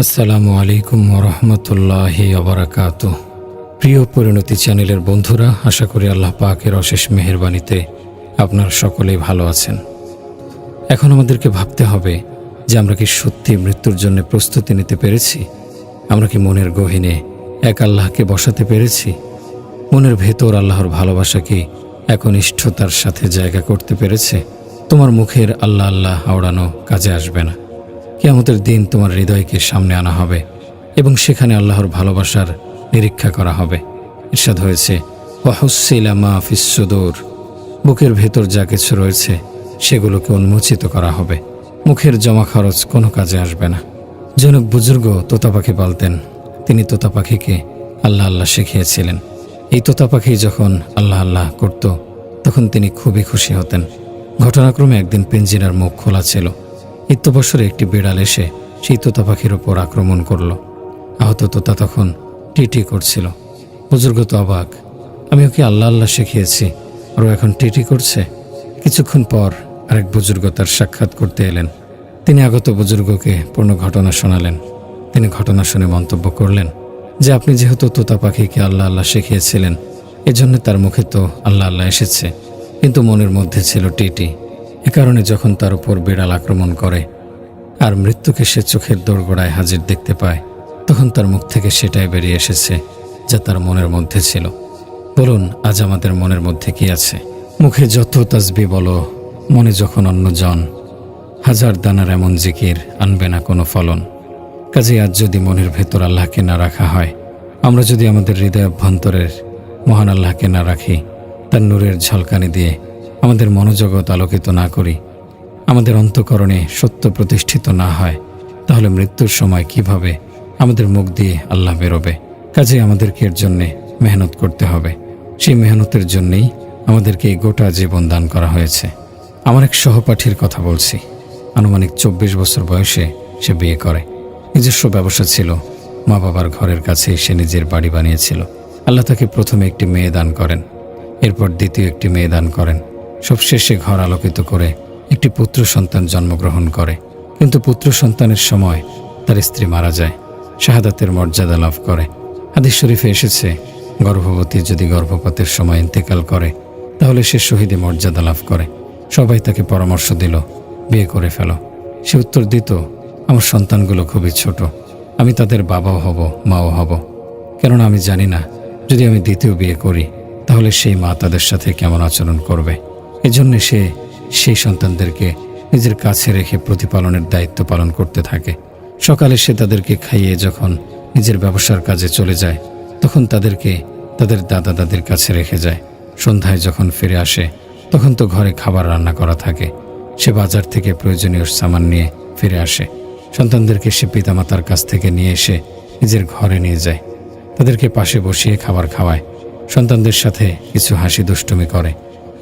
আসসালামু আলাইকুম ওরহমতুল্লাহি ওবারাকাতুহ। প্রিয় পরিণতি চ্যানেলের বন্ধুরা, আশা করি আল্লাহ পাকের অশেষ মেহেরবানিতে আপনারা সকলেই ভালো আছেন। এখন আমাদেরকে ভাবতে হবে যে আমরা কি সত্যি মৃত্যুর জন্য প্রস্তুতি নিতে পেরেছি? আমরা কি মনের গহীনে এক আল্লাহকে বসাতে পেরেছি? মনের ভেতর আল্লাহর ভালোবাসা কি একনিষ্ঠতার সাথে জায়গা করতে পেরেছে? তোমার মুখের আল্লাহ আল্লাহ আওড়ানো কাজে আসবে না। কিয়ামতের দিন তোমার হৃদয়কে সামনে আনা হবে এবং সেখানে আল্লাহর ভালোবাসার নিরীক্ষা করা হবে। ইরশাদ হয়েছে, ওয়াহুসসিলা মা ফিস সুদূর, বুকের ভেতর যা কিছু রয়েছে সেগুলোকে উন্মোচিত করা হবে। মুখের জমা খরচ কোনো কাজে আসবে না। জনক বুজুর্গ তোতা পাখি পালতেন। তিনি তোতা পাখিকে আল্লাহ আল্লাহ শিখিয়েছিলেন। এই তোতা পাখি যখন আল্লাহ আল্লাহ করত তখন তিনি খুবই খুশি হতেন। ঘটনাক্রমে একদিন পিঞ্জিরার মুখ খোলা ছিল। ইত্যবসরে একটি বিড়াল এসে সেই তোতা পাখির ওপর আক্রমণ করল। আহত তোতা তখন টিটি করছিল। বুজুর্গ তো অবাক, আমি ওকে আল্লাহ আল্লাহ শিখিয়েছি আর ও এখন টিটি করছে। কিছুক্ষণ পর আরেক বুজুর্গ তার সাক্ষাৎ করতে এলেন। তিনি আগত বুজুর্গকে পূর্ণ ঘটনা শোনালেন। তিনি ঘটনা শুনে মন্তব্য করলেন যে আপনি যেহেতু তোতা পাখিকে আল্লাহ আল্লাহ শিখিয়েছিলেন, এজন্য তার মুখে তো আল্লাহ আল্লাহ এসেছে, কিন্তু মনের মধ্যে ছিল টিটি। এ কারণে যখন তার উপর বিড়াল আক্রমণ করে আর মৃত্যুকে সে চোখের দোরগোড়ায় হাজির দেখতে পায়, তখন তার মুখ থেকে সেটাই বেরিয়ে এসেছে যা তার মনের মধ্যে ছিল। বলুন, আজ আমাদের মনের মধ্যে কি আছে? মুখে যত তাসবিহ বলো, মনে যখন অন্যজন, হাজার দানার এমন জিকির আনবে না কোনো ফলন। কাজে আজ যদি মনের ভেতর আল্লাহকে না রাখা হয়, আমরা যদি আমাদের হৃদয় অভ্যন্তরের মহান আল্লাহকে না রাখি, তার নূরের ঝলকানি দিয়ে আমাদের মনোজগৎ আলোকিত না করি, আমাদের অন্তঃকরণে সত্য প্রতিষ্ঠিত না হয়, তাহলে মৃত্যুর সময় কিভাবে আমাদের মুখ দিয়ে আল্লাহ বেরোবে? কাজে আমাদেরকে এর জন্যে মেহনত করতে হবে। সেই মেহনতের জন্যেই আমাদেরকে এই গোটা জীবন দান করা হয়েছে। আমার এক সহপাঠীর কথা বলছি। আনুমানিক 24 বছর বয়সে সে বিয়ে করে। নিজস্ব ব্যবসা ছিল। মা বাবার ঘরের কাছেই সে নিজের বাড়ি বানিয়েছিল। আল্লাহ তাকে প্রথমে একটি মেয়ে দান করেন, এরপর দ্বিতীয় একটি মেয়ে দান করেন। সবশেষে ঘর আলোকিত করে একটি পুত্র সন্তান জন্মগ্রহণ করে। কিন্তু পুত্র সন্তানের সময় তার স্ত্রী মারা যায়, শাহাদাতের মর্যাদা লাভ করে। হাদিস শরীফে এসেছে, গর্ভবতী যদি গর্ভপাতের সময় ইন্তেকাল করে তাহলে সে শহীদে মর্যাদা লাভ করে। সবাই তাকে পরামর্শ দিল, বিয়ে করে ফেলো। সে উত্তর দিত, আমার সন্তানগুলো খুবই ছোট, আমি তাদের বাবাও হব, মাও হব। কেননা আমি জানি না যদি আমি দ্বিতীয় বিয়ে করি তাহলে সেই মা তাদের সাথে কেমন আচরণ করবে। এজন্য সে সেই সন্তানদেরকে নিজের কাছে রেখে প্রতিপালনের দায়িত্ব পালন করতে থাকে। সকালে সে তাদেরকে খাইয়ে যখন নিজের ব্যবসার কাজে চলে যায়, তখন তাদেরকে তাদের দাদা দাদির কাছে রেখে যায়। সন্ধ্যায় যখন ফিরে আসে তখন তো ঘরে খাবার রান্না করা থাকে। সে বাজার থেকে প্রয়োজনীয় সামান নিয়ে ফিরে আসে। সন্তানদেরকে সে পিতামাতার কাছ থেকে নিয়ে এসে নিজের ঘরে নিয়ে যায়, তাদেরকে পাশে বসিয়ে খাবার খাওয়ায়, সন্তানদের সাথে কিছু হাসি দুষ্টুমি করে।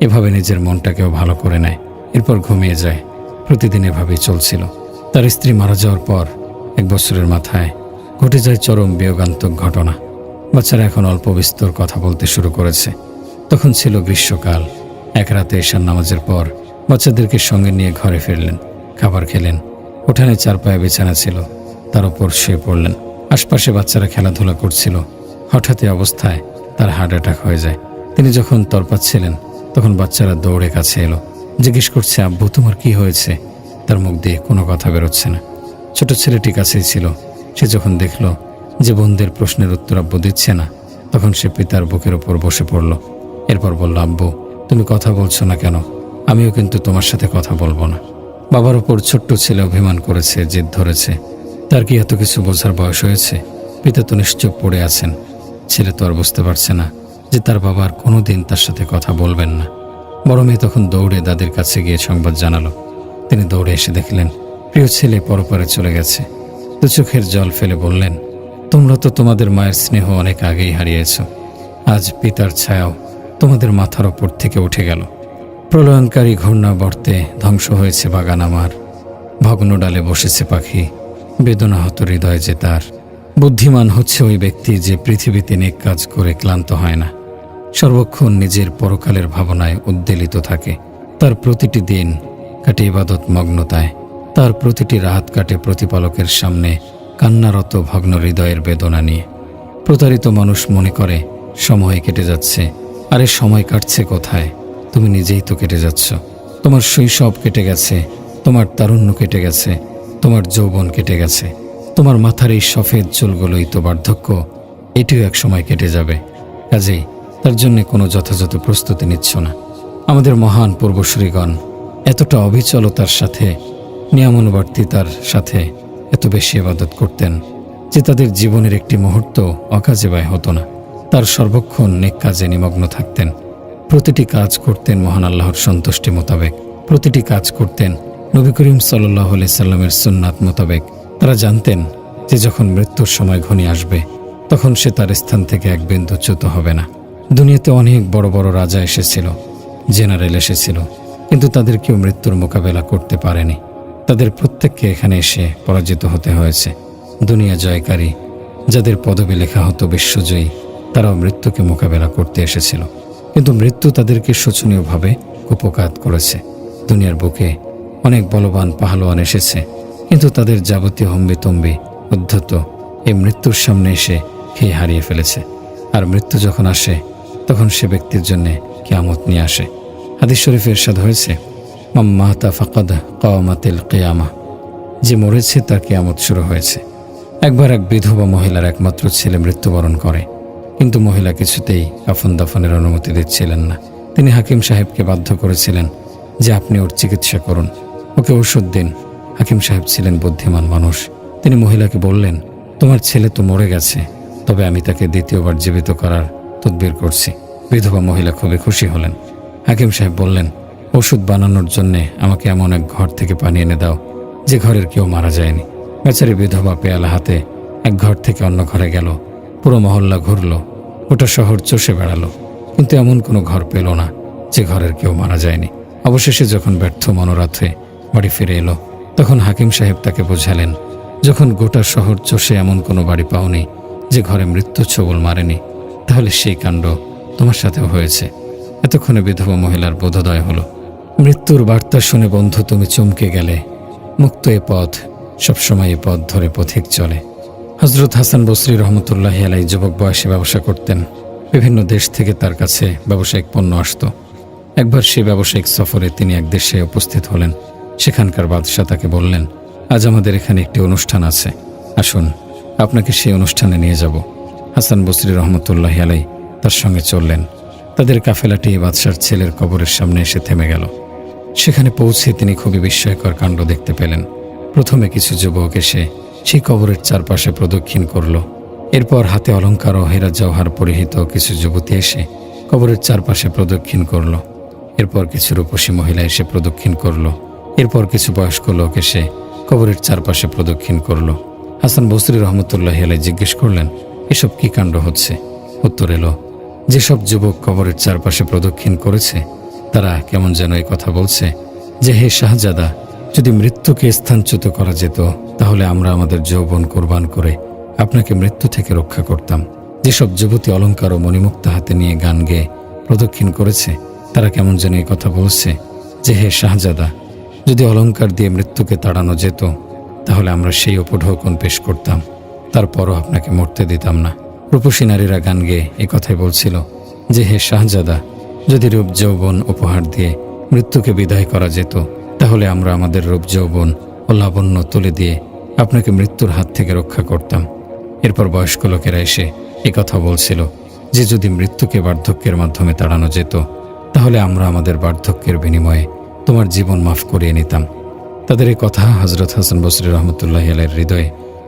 এভাবে নিজের মনটাকেও ভালো করে নেয়, এরপর ঘুমিয়ে যায়। প্রতিদিন এভাবেই চলছিল। তার স্ত্রী মারা যাওয়ার পর 1 বছরের মাথায় ঘটে যায় চরম বিয়োগান্তক ঘটনা। বাচ্চারা এখন অল্প বিস্তর কথা বলতে শুরু করেছে। তখন ছিল গ্রীষ্মকাল। এক রাতে এশার নামাজের পর বাচ্চাদেরকে সঙ্গে নিয়ে ঘরে ফিরলেন, খাবার খেলেন। উঠানে 4 পায়ে বিছানা ছিল, তার উপর শুয়ে পড়লেন। আশপাশে বাচ্চারা খেলাধুলা করছিল। হঠাৎ এই অবস্থায় তার হার্ট অ্যাটাক হয়ে যায়। তিনি যখন তরপাচ্ছিলেন তখন বাচ্চারা দৌড়ে কাছে এলো, জিজ্ঞেস করছে, আব্বু তোমার কি হয়েছে? তার মুখ দিয়ে কোনো কথা বেরোচ্ছে না। ছোট ছেলেটি কাছেই ছিল। সে যখন দেখল যে বোনদের প্রশ্নের উত্তর আব্বু দিচ্ছে না, তখন সে পিতার বুকের উপর বসে পড়ল। এরপর বলল, আব্বু তুমি কথা বলছো না কেন? আমিও কিন্তু তোমার সাথে কথা বলবো না। বাবার উপর ছোট্ট ছেলে অভিমান করেছে, জেদ ধরেছে। তার কি এত কিছু বোঝার বয়স হয়েছে? পিতা তো নিশ্চুপ পড়ে আছেন। ছেলে তো আর বুঝতে পারছে না যে তার বাবা আর কোনোদিন তার সাথে কথা বলবেন না। বড় মেয়ে তখন দৌড়ে দাদির কাছে গিয়ে সংবাদ জানালো। তিনি দৌড়ে এসে দেখলেন প্রিয় ছেলে পরপারে চলে গেছে। দু চোখের জল ফেলে বললেন, তোমরা তো তোমাদের মায়ের স্নেহ অনেক আগেই হারিয়েছ। আজ পিতার ছায়াও তোমাদের মাথার ওপর থেকে উঠে গেল। প্রলয়নকারী ঘূর্ণাবর্তে ধ্বংস হয়েছে বাগান আমার, ভগ্ন ডালে বসেছে পাখি, বেদনাহত হৃদয় যে তার। বুদ্ধিমান হচ্ছে ওই ব্যক্তি যে পৃথিবীতে নেক কাজ করে ক্লান্ত হয় না, সর্বক্ষণ নিজের পরকালের ভাবনায় উদ্বেলিত থাকে। তার প্রতিটি দিন কাটে ইবাদত মগ্নতায়, তার প্রতিটি রাত কাটে প্রতিপালকের সামনে কান্নারত ভগ্ন হৃদয়ের বেদনা নিয়ে। প্রতারিত মানুষ মনে করে সময় কেটে যাচ্ছে। আরে সময় কাটছে কোথায়? তুমি নিজেই তো কেটে যাচ্ছ। তোমার শৈশব কেটে গেছে, তোমার তারুণ্য কেটে গেছে, তোমার যৌবন কেটে গেছে। তোমার মাথার এই সফেদ চুলগুলোই তো বার্ধক্য, এটিও এক সময় কেটে যাবে। কাজেই তার জন্য কোনো যথাযথ প্রস্তুতি নিচ্ছ না। আমাদের মহান পূর্বসূরিগণ এতটা অবিচলতার সাথে, নিয়মানুবর্তিতার সাথে এত বেশি ইবাদত করতেন যে তাদের জীবনের একটি মুহূর্ত অকাজে ব্যয় হতো না। তার সর্বক্ষণ নেক কাজে নিমগ্ন থাকতেন। প্রতিটি কাজ করতেন মহান আল্লাহর সন্তুষ্টি মোতাবেক। প্রতিটি কাজ করতেন নবী করিম সাল্লাল্লাহু আলাইহি সাল্লামের সুন্নাত মোতাবেক। তারা জানতেন যে যখন মৃত্যুর সময় ঘনিয়ে আসবে তখন সে তার স্থান থেকে এক বিন্দু চ্যুত হবে না। দুনিয়াতে অনেক বড় বড় রাজা এসেছিল, জেনারেল এসেছিল, কিন্তু তাদের কেউ মৃত্যুর মোকাবেলা করতে পারেনি। তাদের প্রত্যেককে এখানে এসে পরাজিত হতে হয়েছে। দুনিয়া জয়কারী, যাদের পদবি লেখা হতো বিশ্বজয়ী, তারাও মৃত্যুকে মোকাবেলা করতে এসেছিল, কিন্তু মৃত্যু তাদেরকে শোচনীয়ভাবে কুপঘাত করেছে। দুনিয়ার বুকে অনেক বলবান পাহলোয়ান এসেছে, কিন্তু তাদের যাবতীয় হম্বিতম্বি উদ্ধত এই মৃত্যুর সামনে এসে খেয়ে হারিয়ে ফেলেছে। আর মৃত্যু যখন আসে তখন সে ব্যক্তির জন্য কিয়ামত নিয়ে আসে। হাদিস শরীফে ইরশাদ হয়েছে, মান মাতা ফাকাদ কাওমাতিল কিয়ামা, যে মরেছে তার কিয়ামত শুরু হয়েছে। একবার এক বিধবা মহিলার একমাত্র ছেলে মৃত্যুবরণ করে, কিন্তু মহিলা কিছুতেই কাফন দাফনের অনুমতি দিচ্ছিলেন না। তিনি হাকিম সাহেবকে বাধ্য করেছিলেন যে আপনি ওর চিকিৎসা করুন, ওকে ওষুধ দিন। হাকিম সাহেব ছিলেন বুদ্ধিমান মানুষ। তিনি মহিলাকে বললেন, তোমার ছেলে তো মরে গেছে, তবে আমি তাকে দ্বিতীয়বার জীবিত করার তদবির করছি। বিধবা মহিলা খুবই খুশি হলেন। হাকিম সাহেব বললেন, ওষুধ বানানোর জন্যে আমাকে এমন এক ঘর থেকে পানি এনে দাও যে ঘরের কেউ মারা যায়নি। বেচারি বিধবা পেয়ালা হাতে এক ঘর থেকে অন্য ঘরে গেল। পুরো মহল্লা ঘুরল, গোটা শহর চষে বেড়ালো, কিন্তু এমন কোনো ঘর পেল না যে ঘরের কেউ মারা যায়নি। অবশেষে যখন ব্যর্থ মনোরাত হয়ে বাড়ি ফিরে এলো, তখন হাকিম সাহেব তাকে বোঝালেন, যখন গোটা শহর চষে এমন কোনো বাড়ি পাওনি যে ঘরে মৃত্যু ছোবল মারেনি, তাহলে সেই কাণ্ড তোমার সাথেও হয়েছে। এতক্ষণে বিধবা মহিলার বোধোদয় হলো। মৃত্যুর বার্তা শুনে বন্ধু তুমি চমকে গেলে। মুক্ত এ পথ, সবসময় এ পথ ধরে পথিক চলে। হযরত হাসান বসরি রহমতুল্লাহি আলাইহি যুবক বয়সে ব্যবসা করতেন। বিভিন্ন দেশ থেকে তার কাছে ব্যবসায়িক পণ্য আসত। একবার সেই ব্যবসায়িক সফরে তিনি এক দেশে উপস্থিত হলেন। সেখানকার বাদশাহ তাকে বললেন, আজ আমাদের এখানে একটি অনুষ্ঠান আছে, আসুন আপনাকে সেই অনুষ্ঠানে নিয়ে যাব। হাসান বসরি রহমতুল্লাহি আলাইহি তার সঙ্গে চললেন। তাদের কাফেলাটি বাদশার ছেলের কবরের সামনে এসে থেমে গেল। সেখানে পৌঁছে তিনি খুবই বিস্ময়কর কাণ্ড দেখতে পেলেন। প্রথমে কিছু যুবক এসে সেই কবরের চারপাশে প্রদক্ষিণ করল। এরপর হাতে অলঙ্কার ও হীরা জওহার পরিহিত কিছু যুবতী এসে কবরের চারপাশে প্রদক্ষিণ করল। এরপর কিছু রূপসী মহিলা এসে প্রদক্ষিণ করল। এরপর কিছু বয়স্ক লোক এসে কবরের চারপাশে প্রদক্ষিণ করল। হাসান বসরি রহমতুল্লাহি আলাইহি জিজ্ঞেস করলেন, এসব কি কাণ্ড হচ্ছে? উত্তর এলো, যেসব যুবক কবরের চারপাশে প্রদক্ষিণ করেছে তারা কেমন যেন এই কথা বলছে যে, হে শাহজাদা, যদি মৃত্যুকে স্থানচ্যুত করা যেত তাহলে আমরা আমাদের যৌবন কোরবান করে আপনাকে মৃত্যু থেকে রক্ষা করতাম। যেসব যুবতী অলঙ্কার ও মণিমুক্তা হাতে নিয়ে গান গেয়ে প্রদক্ষিণ করেছে তারা কেমন যেন এই কথা বলছে যে, হে শাহজাদা, যদি অলঙ্কার দিয়ে মৃত্যুকে তাড়ানো যেত তাহলে আমরা সেই উপঢৌকন পেশ করতাম, তারপরও আপনাকে মরতে দিতাম না। রূপসী নারীরা গান গেয়ে এই কথাই বলছিল যে, হে শাহজাদা, যদি রূপ যৌবন উপহার দিয়ে মৃত্যুকে বিদায় করা যেত তাহলে আমরা আমাদের রূপ যৌবন ও লাবণ্য তুলে দিয়ে আপনাকে মৃত্যুর হাত থেকে রক্ষা করতাম। এরপর বয়স্ক লোকেরা এসে এই কথা বলছিল যে, যদি মৃত্যুকে বার্ধক্যের মাধ্যমে তাড়ানো যেত তাহলে আমরা আমাদের বার্ধক্যের বিনিময়ে তোমার জীবন মাফ করিয়ে নিতাম। তাদের এই কথা হযরত হাসান বসরি রহমতুল্লাহি আলাইহির হৃদয়ে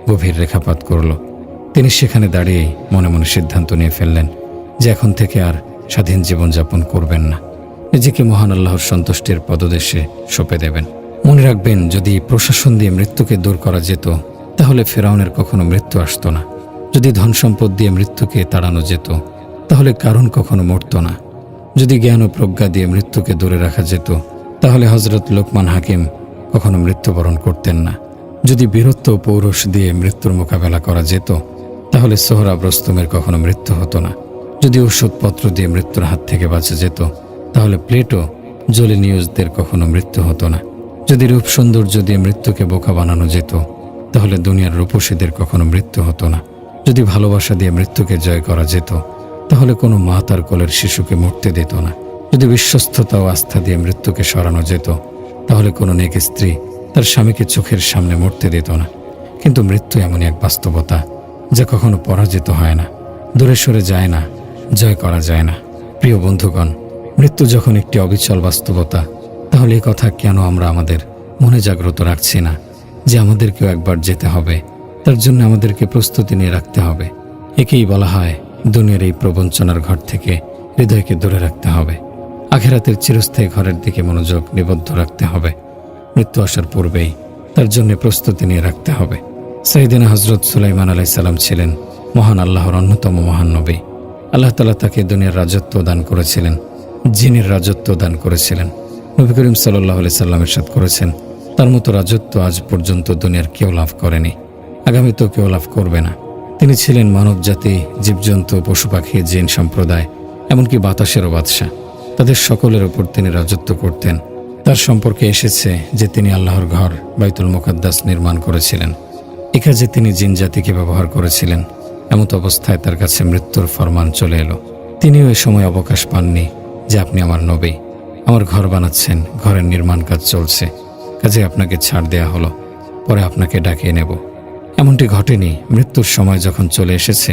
গভীর রেখাপাত করল। তিনি সেখানে দাঁড়িয়েই মনে মনে সিদ্ধান্ত নিয়ে ফেললেন যে এখন থেকে আর স্বাধীন জীবনযাপন করবেন না, নিজেকে মহান আল্লাহর সন্তুষ্টির পদদেশে সঁপে দেবেন। মনে রাখবেন, যদি প্রশাসন দিয়ে মৃত্যুকে দূর করা যেত তাহলে ফেরাউনের কখনো মৃত্যু আসতো না। যদি ধন সম্পদ দিয়ে মৃত্যুকে তাড়ানো যেত তাহলে কারণ কখনো মরত না। যদি জ্ঞান ও প্রজ্ঞা দিয়ে মৃত্যুকে দূরে রাখা যেত তাহলে হযরত লোকমান হাকিম কখনো মৃত্যুবরণ করতেন না। যদি বীরত্ব ও পৌরুষ দিয়ে মৃত্যুর মোকাবেলা করা যেত তাহলে সোহরাব রুস্তমের কখনো মৃত্যু হতো না। যদি ওষুধপত্র দিয়ে মৃত্যুর হাত থেকে বাঁচা যেত তাহলে প্লেটো জলিনিউসদের কখনো মৃত্যু হতো না। যদি রূপ সৌন্দর্য দিয়ে মৃত্যুকে বোকা বানানো যেত তাহলে দুনিয়ার রূপসীদের কখনো মৃত্যু হতো না। যদি ভালোবাসা দিয়ে মৃত্যুকে জয় করা যেত, তাহলে কোনো মা তার কোলের শিশুকে মরতে দিত না। যদি বিশ্বস্ততা ও আস্থা দিয়ে মৃত্যুকে সরানো যেত, তাহলে কোনো নেক স্ত্রী তার স্বামীকে চোখের সামনে মরতে দিত না। কিন্তু মৃত্যু এমনই এক বাস্তবতা যা কখনো পরাজিত হয় না, দূরে সরে যায় না, জয় করা যায় না। প্রিয় বন্ধুগণ, মৃত্যু যখন একটি অবিচল বাস্তবতা, তাহলে এই কথা কেন আমরা আমাদের মনে জাগ্রত রাখছি না যে আমাদেরকেও একবার যেতে হবে, তার জন্য আমাদেরকে প্রস্তুতি নিয়ে রাখতে হবে। একেই বলা হয় দুনিয়ার এই প্রবঞ্চনার ঘর থেকে হৃদয়কে দূরে রাখতে হবে। আখিরাতের চিরস্থায়ী ঘরের দিকে মনোযোগ নিবদ্ধ রাখতে হবে। মৃত্যু আসার পূর্বেই তার জন্য প্রস্তুতি নিয়ে রাখতে হবে। সাইয়েদনা হযরত সুলাইমান আলাইহিস সালাম ছিলেন মহান আল্লাহর অন্যতম মহান নবী। আল্লাহ তাআলা তাকে দুনিয়ার রাজত্ব দান করেছিলেন, জিনের রাজত্ব দান করেছিলেন। নবী করিম সাল্লাল্লাহু আলাইহি সাল্লাম ইরশাদ করেছেন, তার মতো রাজত্ব আজ পর্যন্ত দুনিয়ার কেউ লাভ করেনি, আগামীতেও কেউ লাভ করবে না। তিনি ছিলেন মানব জাতি, জীবজন্তু, পশু পাখি, জিন সম্প্রদায়, এমনকি বাতাসেরও বাদশা। তাদের সকলের উপর তিনি রাজত্ব করতেন। তার সম্পর্কে এসেছে যে তিনি আল্লাহর ঘর বাইতুল মুকাদ্দাস নির্মাণ করেছিলেন। এ কাজে তিনি জিন জাতিকে ব্যবহার করেছিলেন। এমত অবস্থায় তার কাছে মৃত্যুর ফরমান চলে এলো। তিনিও এ সময় অবকাশ পাননি যে আপনি আমার নবী, আমার ঘর বানাচ্ছেন, ঘরের নির্মাণ কাজ চলছে, কাজে আপনাকে ছাড় দেয়া হলো, পরে আপনাকে ডাকিয়ে নেব। এমনটি ঘটেনি। মৃত্যুর সময় যখন চলে এসেছে,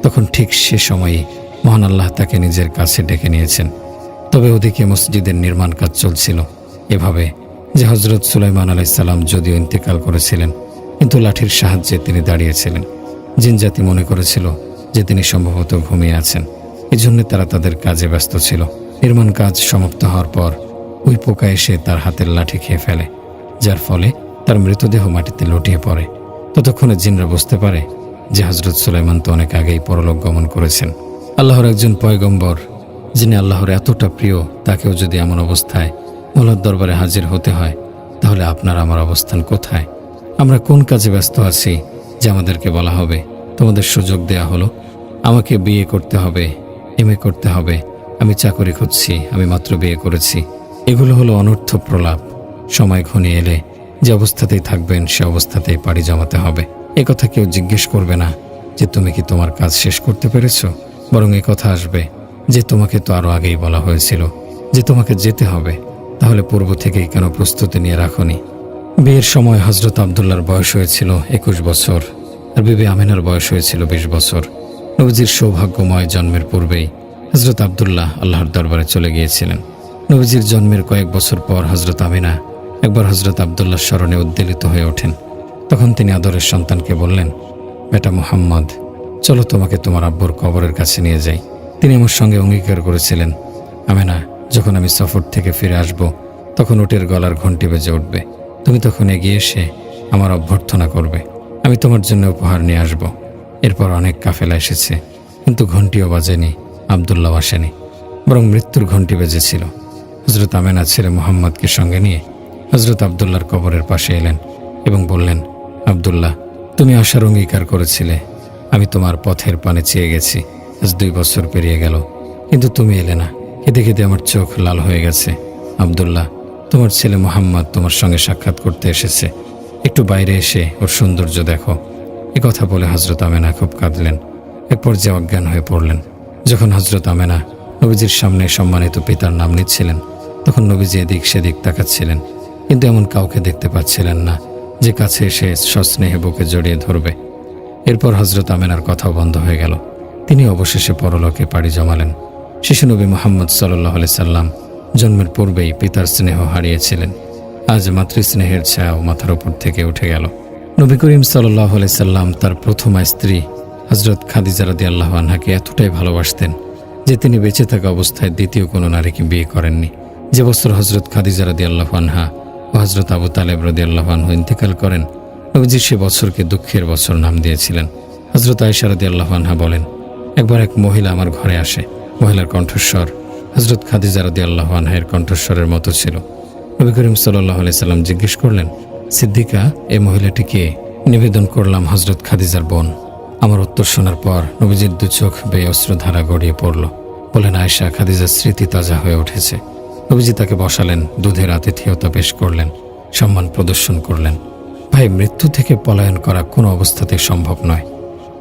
তখন ঠিক সে সময়ই মহান আল্লাহ তাকে নিজের কাছে ডেকে নিয়েছেন। তবে ওদিকে মসজিদের নির্মাণ কাজ চলছিল এভাবে যে হযরত সুলাইমান আলাইহিস সালাম যদিও ইন্তেকাল করেছিলেন, কিন্তু লাঠির সাহায্যে তিনি দাঁড়িয়েছিলেন। জিনজাতি মনে করেছিল যে তিনি সম্ভবত ঘুমিয়ে আছেন, এজন্য তারা তাদের কাজে ব্যস্ত ছিল। নির্মাণ কাজ সমাপ্ত হওয়ার পর ওই পোকা এসে তার হাতের লাঠি খেয়ে ফেলে, যার ফলে তার মৃতদেহ মাটিতে লুটিয়ে পড়ে। ততক্ষণে জিনরা বুঝতে পারে যে হযরত সুলাইমান তো অনেক আগেই পরলোক গমন করেছেন। আল্লাহর একজন পয়গম্বর, যিনি আল্লাহর এতটা প্রিয়, তাকেও যদি এমন অবস্থায় মৌলার দরবারে হাজির হতে হয়, তাহলে আপনার আমার অবস্থান কোথায়? আমরা কোন কাজে ব্যস্ত আছি যে আমাদেরকে বলা হবে, তোমাদের সুযোগ দেয়া হলো, আমাকে বিয়ে করতে হবে, এমএ করতে হবে, আমি চাকরি খুঁজছি, আমি মাত্র বিয়ে করেছি। এগুলো হলো অনর্থ প্রলাপ। সময় ঘনিয়ে এলে যে অবস্থাতেই থাকবেন সে অবস্থাতেই পাড়ি জমাতে হবে। এ কথা কেউ জিজ্ঞেস করবে না যে তুমি কি তোমার কাজ শেষ করতে পেরেছ, বরং এ কথা আসবে যে তোমাকে তো আরো আগেই বলা হয়েছিল যে তোমাকে যেতে হবে, তাহলে পূর্ব থেকেই কেন প্রস্তুতি নিয়ে রাখোনি? বিয়ের সময় হযরত আব্দুল্লাহর বয়স হয়েছিল 21 বছর আর বিবি আমিনার বয়স হয়েছিল 20 বছর। নবীজির সৌভাগ্যময় জন্মের পূর্বেই হযরত আব্দুল্লাহ আল্লাহর দরবারে চলে গিয়েছিলেন। নবীজির জন্মের কয়েক বছর পর হযরত আমিনা একবার হযরত আব্দুল্লাহর স্মরণে উদ্বেলিত হয়ে ওঠেন। তখন তিনি আদরের সন্তানকে বললেন, বেটা মুহাম্মদ, চলো তোমাকে তোমার আব্বুর কবরের কাছে নিয়ে যাই। তিনি আমার সঙ্গে অঙ্গীকার করেছিলেন, আমিনা, যখন আমি সফর থেকে ফিরে আসব, তখন উটের গলার ঘণ্টি বেজে উঠবে। তুমি তখন এগিয়ে এসে আমার অভ্যর্থনা করবে, আমি তোমার জন্য উপহার নিয়ে আসব। এরপর অনেক কাফেলা এসেছে, কিন্তু ঘণ্টিও বাজেনি, আব্দুল্লাহ আসেনি, বরং মৃত্যুর ঘণ্টি বেজেছিল। হযরত আমিনা ছেলে মুহাম্মদকে সঙ্গে নিয়ে হযরত আব্দুল্লাহর কবরের পাশে এলেন এবং বললেন, আব্দুল্লাহ, তুমি আসার অঙ্গীকার করেছিলে, আমি তোমার পথের পানে চেয়ে গেছি। আজ 2 বছর পেরিয়ে গেল, কিন্তু তুমি এলে না। কেঁদে কেঁদে আমার চোখ লাল হয়ে গেছে। আব্দুল্লাহ, তোমার ছেলে মুহাম্মদ তোমার সঙ্গে সাক্ষাৎ করতে এসেছে, একটু বাইরে এসে ওর সৌন্দর্য দেখো। এ কথা বলে হযরত আমিনা খুব কাঁদলেন, এক পর্যায়ে অজ্ঞান হয়ে পড়লেন। যখন হযরত আমিনা নবীজির সামনে সম্মানিত পিতার নাম নিচ্ছিলেন, তখন নবীজি এদিক সেদিক তাকাচ্ছিলেন, কিন্তু এমন কাউকে দেখতে পাচ্ছিলেন না যে কাছে এসে সস্নেহে বুকে জড়িয়ে ধরবে। এরপর হযরত আমিনার কথাও বন্ধ হয়ে গেল। তিনি অবশেষে পরলোকে পাড়ি জমালেন। শিশু নবী মুহাম্মদ সাল্লাল্লাহু আলাইহি সাল্লাম জন্মের পূর্বেই পিতার স্নেহ হারিয়েছিলেন। আজ মাতৃস্নেহের ছায়াও মাথার উপর থেকে উঠে গেল। নবী করিম সাল্লাল্লাহু আলাইহি সাল্লাম তার প্রথমা স্ত্রী হযরত খাদিজা রাদিয়াল্লাহু আনহাকে এতটাই ভালোবাসতেন যে তিনি বেঁচে থাকা অবস্থায় দ্বিতীয় কোনো নারীকে বিয়ে করেননি। যে বছর হযরত খাদিজা রাদিয়াল্লাহু আনহা ও হযরত আবু তালেব রাদিয়াল্লাহু আনহু ইন্তেকাল করেন, নবীজি সে বছরকে দুঃখের বছর নাম দিয়েছিলেন। হযরত আয়েশা রাদিয়াল্লাহু আনহা বলেন, একবার এক মহিলা আমার ঘরে আসে। মহিলার কণ্ঠস্বর হযরত খাদিজা রাদিয়াল্লাহু আনহার কণ্ঠস্বরের মতো ছিল। নবী করিম সাল্লাল্লাহু আলাইহি সাল্লাম জিজ্ঞেস করলেন, সিদ্দিকা, এই মহিলাটিকে? নিবেদন করলাম, হযরত খাদিজার বোন। আমার উত্তর শোনার পর নবীজির 2 চোখ বেয়ে অশ্রুধারা গড়িয়ে পড়ল। বলেন, আয়েশা, খাদিজার স্মৃতি তাজা হয়ে উঠেছে। নবীজি তাকে বসালেন, দুধের আতিথেয়তা পেশ করলেন, সম্মান প্রদর্শন করলেন। ভাই, মৃত্যু থেকে পলায়ন করা কোনো অবস্থাতেই সম্ভব নয়।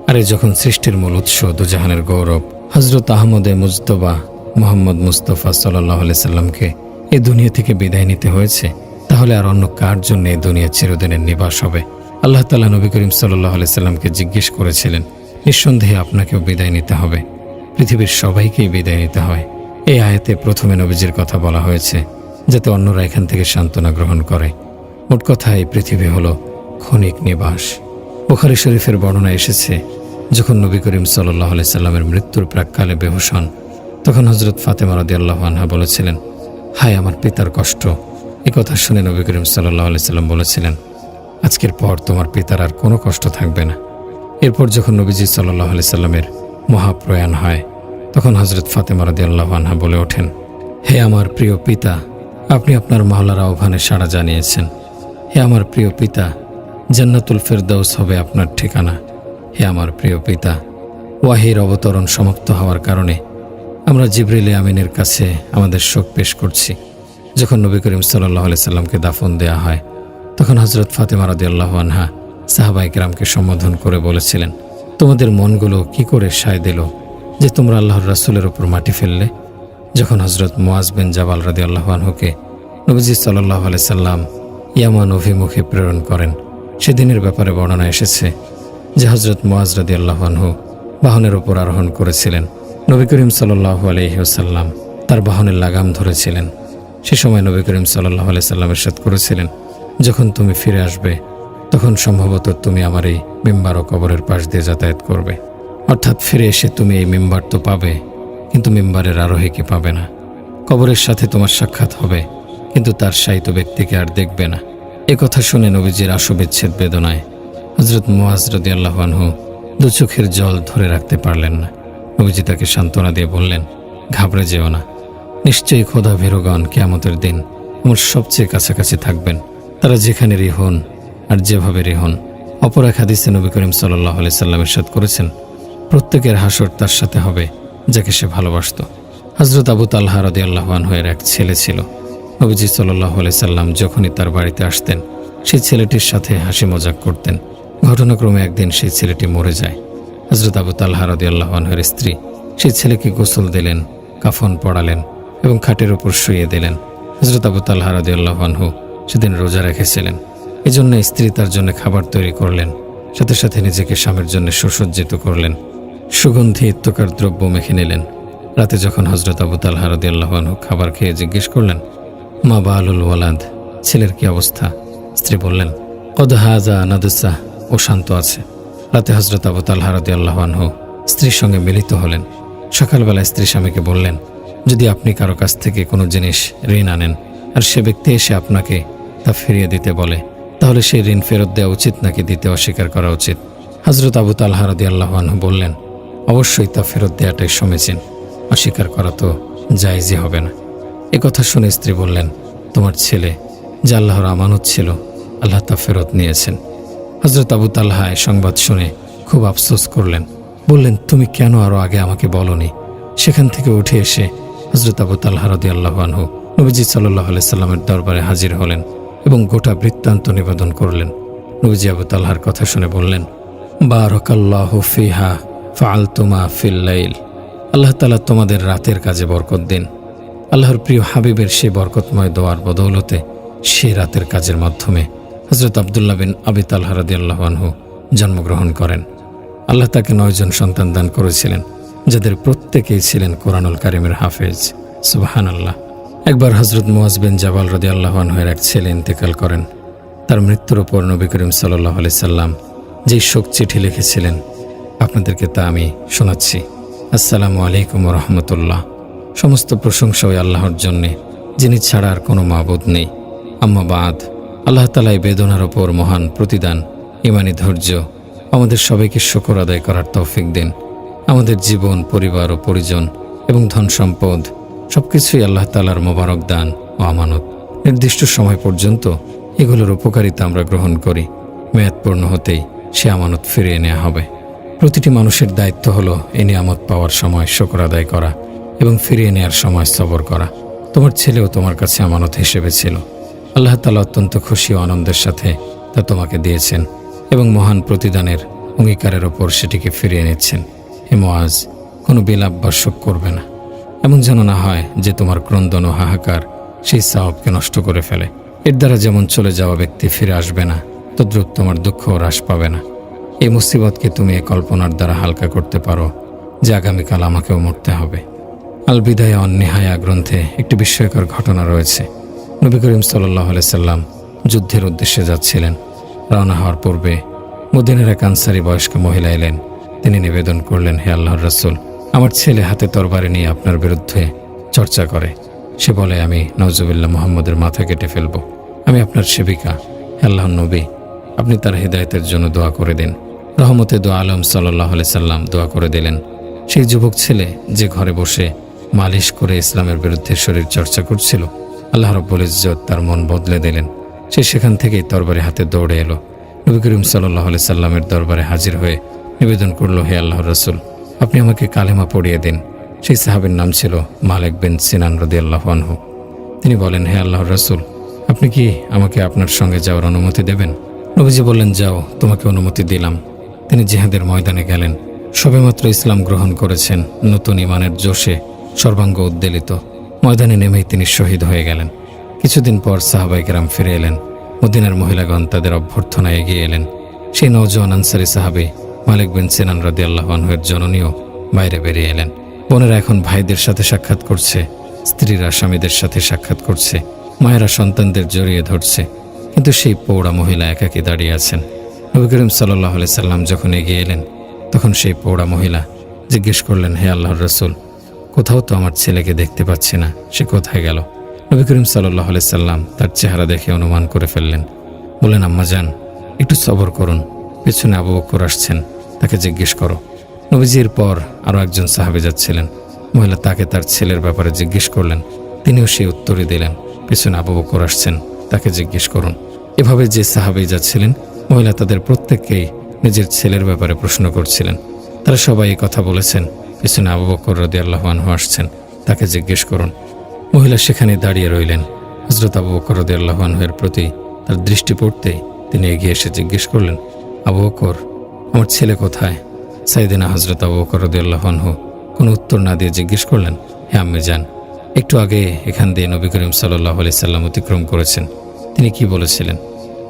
আরে যখন সৃষ্টির মূল উৎস দুজাহানের গৌরব হজরত আহমদে মুজতবা মোহাম্মদ মুস্তফা সাল্লাল্লাহু আলাইহি সাল্লামকে এই দুনিয়া থেকে বিদায় নিতে হয়েছে, তাহলে আর অন্য কার জন্য এই দুনিয়া চিরদিনের নিবাস হবে? আল্লাহ তাআলা নবী করিম সাল্লাল্লাহু আলাইহি সাল্লামকে জিজ্ঞেস করেছিলেন, নিঃসন্দেহে আপনাকেও বিদায় নিতে হবে, পৃথিবীর সবাইকেই বিদায় নিতে হয়। এই আয়াতে প্রথমে নবীজির কথা বলা হয়েছে, যাতে অন্যরা এখান থেকে সান্ত্বনা গ্রহণ করে। মোট কথা, এই পৃথিবী হলো ক্ষণিক নিবাস। বুখারী শরীফের বর্ণনা এসেছে, যখন নবী করিম সাল্লাল্লাহু আলাইহি সাল্লামের মৃত্যুর প্রাক্কালে বেহুশ হন, তখন হযরত ফাতেমা রাদিয়াল্লাহু আনহা বলেছিলেন, হায় আমার পিতার কষ্ট। এই কথা শুনে নবী করিম সাল্লাল্লাহু আলাইহি সাল্লাম বলেছিলেন, আজকের পর তোমার পিতার আর কোনো কষ্ট থাকবে না। এরপর যখন নবীজি সাল্লাল্লাহু আলাইহি সাল্লামের মহাপ্রয়াণ হয়, তখন হযরত ফাতেমা রাদিয়াল্লাহু আনহা বলে ওঠেন, হে আমার প্রিয় পিতা, আপনি আপনার মাওলার আহ্বানে সাড়া জানিয়েছেন। হে আমার প্রিয় পিতা, জান্নাতুল ফেরদাউস হবে আপনার ঠিকানা। হে আমার প্রিয় পিতা, ওয়াহির অবতরণ সমাপ্ত হওয়ার কারণে আমরা জিবরিল আমিনের কাছে আমাদের শোক পেশ করছি। যখন নবী করিম সাল্লাল্লাহু আলাইহি সাল্লামকে দাফন দেয়া হয়, তখন হযরত ফাতেমা রাদিয়াল্লাহু আনহা সাহাবায়ে কেরামকে সম্বোধন করে বলেছিলেন, তোমাদের মনগুলো কি করে সায় দিল যে তোমরা আল্লাহর রাসূলের উপর মাটি ফেললে? যখন হযরত মুআজ বিন জাবাল রাদিয়াল্লাহু আনহুকে নবীজি সাল্লাল্লাহু আলাইহি সাল্লাম ইয়ামান অভিমুখে প্রেরণ করেন, সেদিনের ব্যাপারে বর্ণনা এসেছে যে হযরত মুআজ রাদিয়াল্লাহু আনহু বাহনের উপর আরোহণ করেছিলেন। নবী করিম সাল্লাল্লাহু আলাইহি ওয়াসাল্লাম তার বাহনের লাগাম ধরেছিলেন। সে সময় নবী করিম সাল্লাল্লাহু আলাইহি সাল্লাম ইরশাদ করেছিলেন, যখন তুমি ফিরে আসবে, তখন সম্ভবত তুমি আমার এই মিম্বার ও কবরের পাশ দিয়ে যাতায়াত করবে। অর্থাৎ ফিরে এসে তুমি এই মিম্বার তো পাবে, কিন্তু মিম্বারের আরোহীকে পাবে না। কবরের সাথে তোমার সাক্ষাৎ হবে, কিন্তু তার শায়িত ব্যক্তিকে আর দেখবে না। এ কথা শুনে নবীজির আশুবিচ্ছেদ বেদনায় হযরত মুআজ রাদিয়াল্লাহু আনহু দু চোখের জল ধরে রাখতে পারলেন না। নবীজি তাকে সান্ত্বনা দিয়ে বললেন, ঘাবড়ে যেও না, নিশ্চয়ই খোদা ভীরুগণ কিয়ামতের দিন আমার সবচেয়ে কাছাকাছি থাকবেন, তারা যেখানেরই হন আর যেভাবেরই হন। অপর এক হাদিসে নবী করিম সাল্লাল্লাহু আলাইহি সাল্লাম ইরশাদ করেছেন, প্রত্যেকের হাসর তার সাথে হবে যাকে সে ভালোবাসত। হযরত আবু তালহা রাদিয়াল্লাহু আনহু এর এক ছেলে ছিল। নবীজি সাল্লাল্লাহু আলাইহি সাল্লাম যখনই তার বাড়িতে আসতেন, সেই ছেলেটির সাথে হাসি মজাক করতেন। ঘটনাক্রমে একদিন সেই ছেলেটি মরে যায়। হযরত আবু তালহা রাদিয়াল্লাহু আনহুর স্ত্রী সেই ছেলেকে গোসল দিলেন, কাফন পরালেন এবং খাটের উপর শুইয়ে দিলেন। হযরত আবু তালহা রাদিয়াল্লাহু আনহু সেদিন রোজা রেখেছিলেন। এজন্য স্ত্রী তার জন্য খাবার তৈরি করলেন, সাথে সাথে নিজেকে স্বামীর জন্য সুসজ্জিত করলেন, সুগন্ধি ইত্তকার দ্রব্য মেখে নিলেন। রাতে যখন হযরত আবু তালহা রাদিয়াল্লাহু আনহু খাবার খেয়ে জিজ্ঞেস করলেন, মা বালুল ওয়ালাদ, ছেলের কি অবস্থা? স্ত্রী বললেন, কদ হাযা নাদসা, ও শান্ত আছে। রাতে হযরত আবু তালহা রাদিয়াল্লাহু আনহু স্ত্রীর সঙ্গে মিলিত হলেন। সকালবেলা স্ত্রী স্বামীকে বললেন, যদি আপনি কারো কাছ থেকে কোনো জিনিস ঋণ আনেন আর সে ব্যক্তি এসে আপনাকে তা ফিরিয়ে দিতে বলে, তাহলে সেই ঋণ ফেরত দেওয়া উচিত নাকি দিতে অস্বীকার করা উচিত? হযরত আবু তালহা রাদিয়াল্লাহু আনহু বললেন, অবশ্যই তা ফেরত দেওয়াটাই সমীচীন, অস্বীকার করা তো জায়েজই হবে না। এ কথা শুনে স্ত্রী বললেন, তোমার ছেলে যে আল্লাহর আমানত ছিল, আল্লাহ তা ফেরত নিয়েছেন। হযরত আবু তালহা এই সংবাদ শুনে খুব আফসোস করলেন। বললেন, তুমি কেন আরো আগে আমাকে বলনি? সেখান থেকে উঠে এসে হযরত আবু তালহা রাদিয়াল্লাহু আনহু নবীজি সাল্লাল্লাহু আলাইহি সাল্লামের দরবারে হাজির হলেন এবং গোটা বৃত্তান্ত নিবেদন করলেন। নবীজি আবু তালহার কথা শুনে বললেন, বারাকাল্লাহু ফিহা ফাআলতুমা ফিল লাইল, আল্লাহ তাআলা তোমাদের রাতের কাজে বরকত দিন। আল্লাহর প্রিয় হাবিবের সেই বরকতময় দোয়ার বদৌলতে সেই রাতের কাজের মাধ্যমে হযরত আব্দুল্লাহ বিন আবি তালহা রাদিয়াল্লাহু আনহু জন্মগ্রহণ করেন। আল্লাহ তাকে 9 জন সন্তান দান করেছিলেন, যাদের প্রত্যেকেই ছিলেন কোরআনুল কারীমের হাফেজ। সুবহানাল্লাহ। একবার হযরত মুআজ বিন জাবাল রাদিয়াল্লাহু আনহু এর এক ছেলে ইন্তেকাল করেন। তার মৃত্যুর উপর নবী করিম সাল্লাল্লাহু আলাইহি সাল্লাম যেই শোক চিঠি লিখেছিলেন, আপনাদেরকে তা আমি শোনাচ্ছি। আসসালামু আলাইকুম ওয়া রাহমাতুল্লাহ। সমস্ত প্রশংসা ওই আল্লাহর জন্যে, যিনি ছাড়া আর কোনো মাবুদ নেই। আম্মা বাদ, আল্লাহ তাআলা এই বেদনার ওপর মহান প্রতিদান, ঈমানী ধৈর্য আমাদের সবাইকে শুকর আদায় করার তৌফিক দিন। আমাদের জীবন, পরিবার ও পরিজন এবং ধন সম্পদ সবকিছুই আল্লাহ তাআলার মোবারক দান ও আমানত। নির্দিষ্ট সময় পর্যন্ত এগুলোর উপকারিতা আমরা গ্রহণ করি, মেয়াদ পূর্ণ হতেই সে আমানত ফিরিয়ে নেওয়া হবে। প্রতিটি মানুষের দায়িত্ব হলো এই নিয়ামত পাওয়ার সময় শুকর আদায় করা এবং ফিরিয়ে নেওয়ার সময় সবর করা। তোমার ছেলেও তোমার কাছে আমানত হিসেবে ছিল। আল্লাহ তাআলা অত্যন্ত খুশি ও আনন্দের সাথে তা তা তোমাকে দিয়েছেন এবং মহান প্রতিদানের অঙ্গীকারের ওপর সেটিকে ফিরিয়ে নিচ্ছেন। হে মুআজ, কোনো বিলাপ বা শোক করবে না, এমন যেন না হয় যে তোমার ক্রন্দন ও হাহাকার সেই সওয়াবকে নষ্ট করে ফেলে। এর দ্বারা যেমন চলে যাওয়া ব্যক্তি ফিরে আসবে না, তদ্রূপ তোমার দুঃখ হ্রাস পাবে না। এই মুসিবতকে তুমি এই কল্পনার দ্বারা হালকা করতে পারো যে আগামীকাল আমাকেও মরতে হবে। আল বিদায়া ওয়ান নিহায়া গ্রন্থে একটি বিস্ময়কর ঘটনা রয়েছে। নবী করিম সাল্লাল্লাহু আলাইহি সাল্লাম যুদ্ধের উদ্দেশ্যে যাচ্ছিলেন। রওনা হওয়ার পূর্বে মদিনার এক আনসারী বয়স্ক মহিলা এলেন। তিনি নিবেদন করলেন, হে আল্লাহর রাসূল, আমার ছেলে হাতে তরবারি নিয়ে আপনার বিরুদ্ধে চর্চা করে। সে বলে, আমি নওজুবিল্লাহ, মুহাম্মদের মাথা কেটে ফেলব। আমি আপনার সেবিকা, হে আল্লাহর নবী, আপনি তার হিদায়াতের জন্য দোয়া করে দিন। রহমতে দো আলম সাল্লাল্লাহু আলাইহি সাল্লাম দোয়া করে দিলেন। সেই যুবক ছেলে যে ঘরে বসে মালিশ করে ইসলামের বিরুদ্ধে শরীর চর্চা করছিল, আল্লাহ রাব্বুল ইজ্জত তার মন বদলে দিলেন। সে সেখান থেকেই তরবারি হাতে দৌড়ে এলো। নবী করিম সাল্লাল্লাহু আলাইহি সাল্লামের দরবারে হাজির হয়ে নিবেদন করল, হে আল্লাহর রাসূল, আপনি আমাকে কালেমা পড়িয়ে দিন। সেই সাহাবীর নাম ছিল মালিক বিন সিনান রাদিয়াল্লাহু আনহু। তিনি বলেন, হে আল্লাহর রাসূল, আপনি কি আমাকে আপনার সঙ্গে যাওয়ার অনুমতি দেবেন? নবীজি বললেন, যাও, তোমাকে অনুমতি দিলাম। তিনি জিহাদের ময়দানে গেলেন। সবেমাত্র ইসলাম গ্রহণ করেছেন, নতুন ঈমানের জোশে সর্বাঙ্গ উদ্বেলিত। ময়দানে নেমেই তিনি শহীদ হয়ে গেলেন। কিছুদিন পর সাহাবায়ে কেরাম ফিরে এলেন। মদিনার মহিলাগণ তাদের অভ্যর্থনায় এগিয়ে এলেন। সেই নওজোয়ান আনসারী সাহাবী মালিক বিন সিনান রাদিয়াল্লাহু আনহুর জননীও বাইরে বেরিয়ে এলেন। বোনেরা এখন ভাইদের সাথে সাক্ষাৎ করছে, স্ত্রীরা স্বামীদের সাথে সাক্ষাৎ করছে, মায়েরা সন্তানদের জড়িয়ে ধরছে, কিন্তু সেই পৌড়া মহিলা একাকী দাঁড়িয়ে আছেন। নবী করিম সাল্লাল্লাহু আলাইহি সাল্লাম যখন এগিয়ে এলেন, তখন সেই পৌড়া মহিলা জিজ্ঞেস করলেন, হে আল্লাহর রাসূল, কোথাও তো আমার ছেলেকে দেখতে পাচ্ছি না, সে কোথায় গেল? নবী করিম সাল্লাল্লাহু আলাইহি সাল্লাম তার চেহারা দেখে অনুমান করে ফেললেন। বললেন, আম্মা জান, একটু সবর করুন, পেছনে আবু বকর আসছেন, তাকে জিজ্ঞেস করো। নবীজির পর আরও একজন সাহাবী যাচ্ছিলেন। মহিলা তাকে তার ছেলের ব্যাপারে জিজ্ঞেস করলেন। তিনিও সেই উত্তরই দিলেন, পেছনে আবু বকর আসছেন, তাকে জিজ্ঞেস করুন। এভাবে যে সাহাবী যাচ্ছিলেন, মহিলা তাদের প্রত্যেককেই নিজের ছেলের ব্যাপারে প্রশ্ন করছিলেন। তারা সবাই এই কথা বলেছেন, পেছনে আবু বকর রাদিয়াল্লাহু আনহু আসছেন, তাকে জিজ্ঞেস করুন। মহিলা সেখানে দাঁড়িয়ে রইলেন। হযরত আবু বকর রাদিয়াল্লাহু আনহুর প্রতি তার দৃষ্টি পড়তেই তিনি এগিয়ে এসে জিজ্ঞেস করলেন, আবু বকর, আমার ছেলে কোথায়? সাইয়েদনা হযরত আবু বকর রাদিয়াল্লাহু আনহু কোনো উত্তর না দিয়ে জিজ্ঞেস করলেন, হে আম্মি জান, একটু আগে এখান দিয়ে নবী করিম সাল্লাল্লাহু আলাইহি সাল্লাম অতিক্রম করেছেন, তিনি কি বলেছিলেন?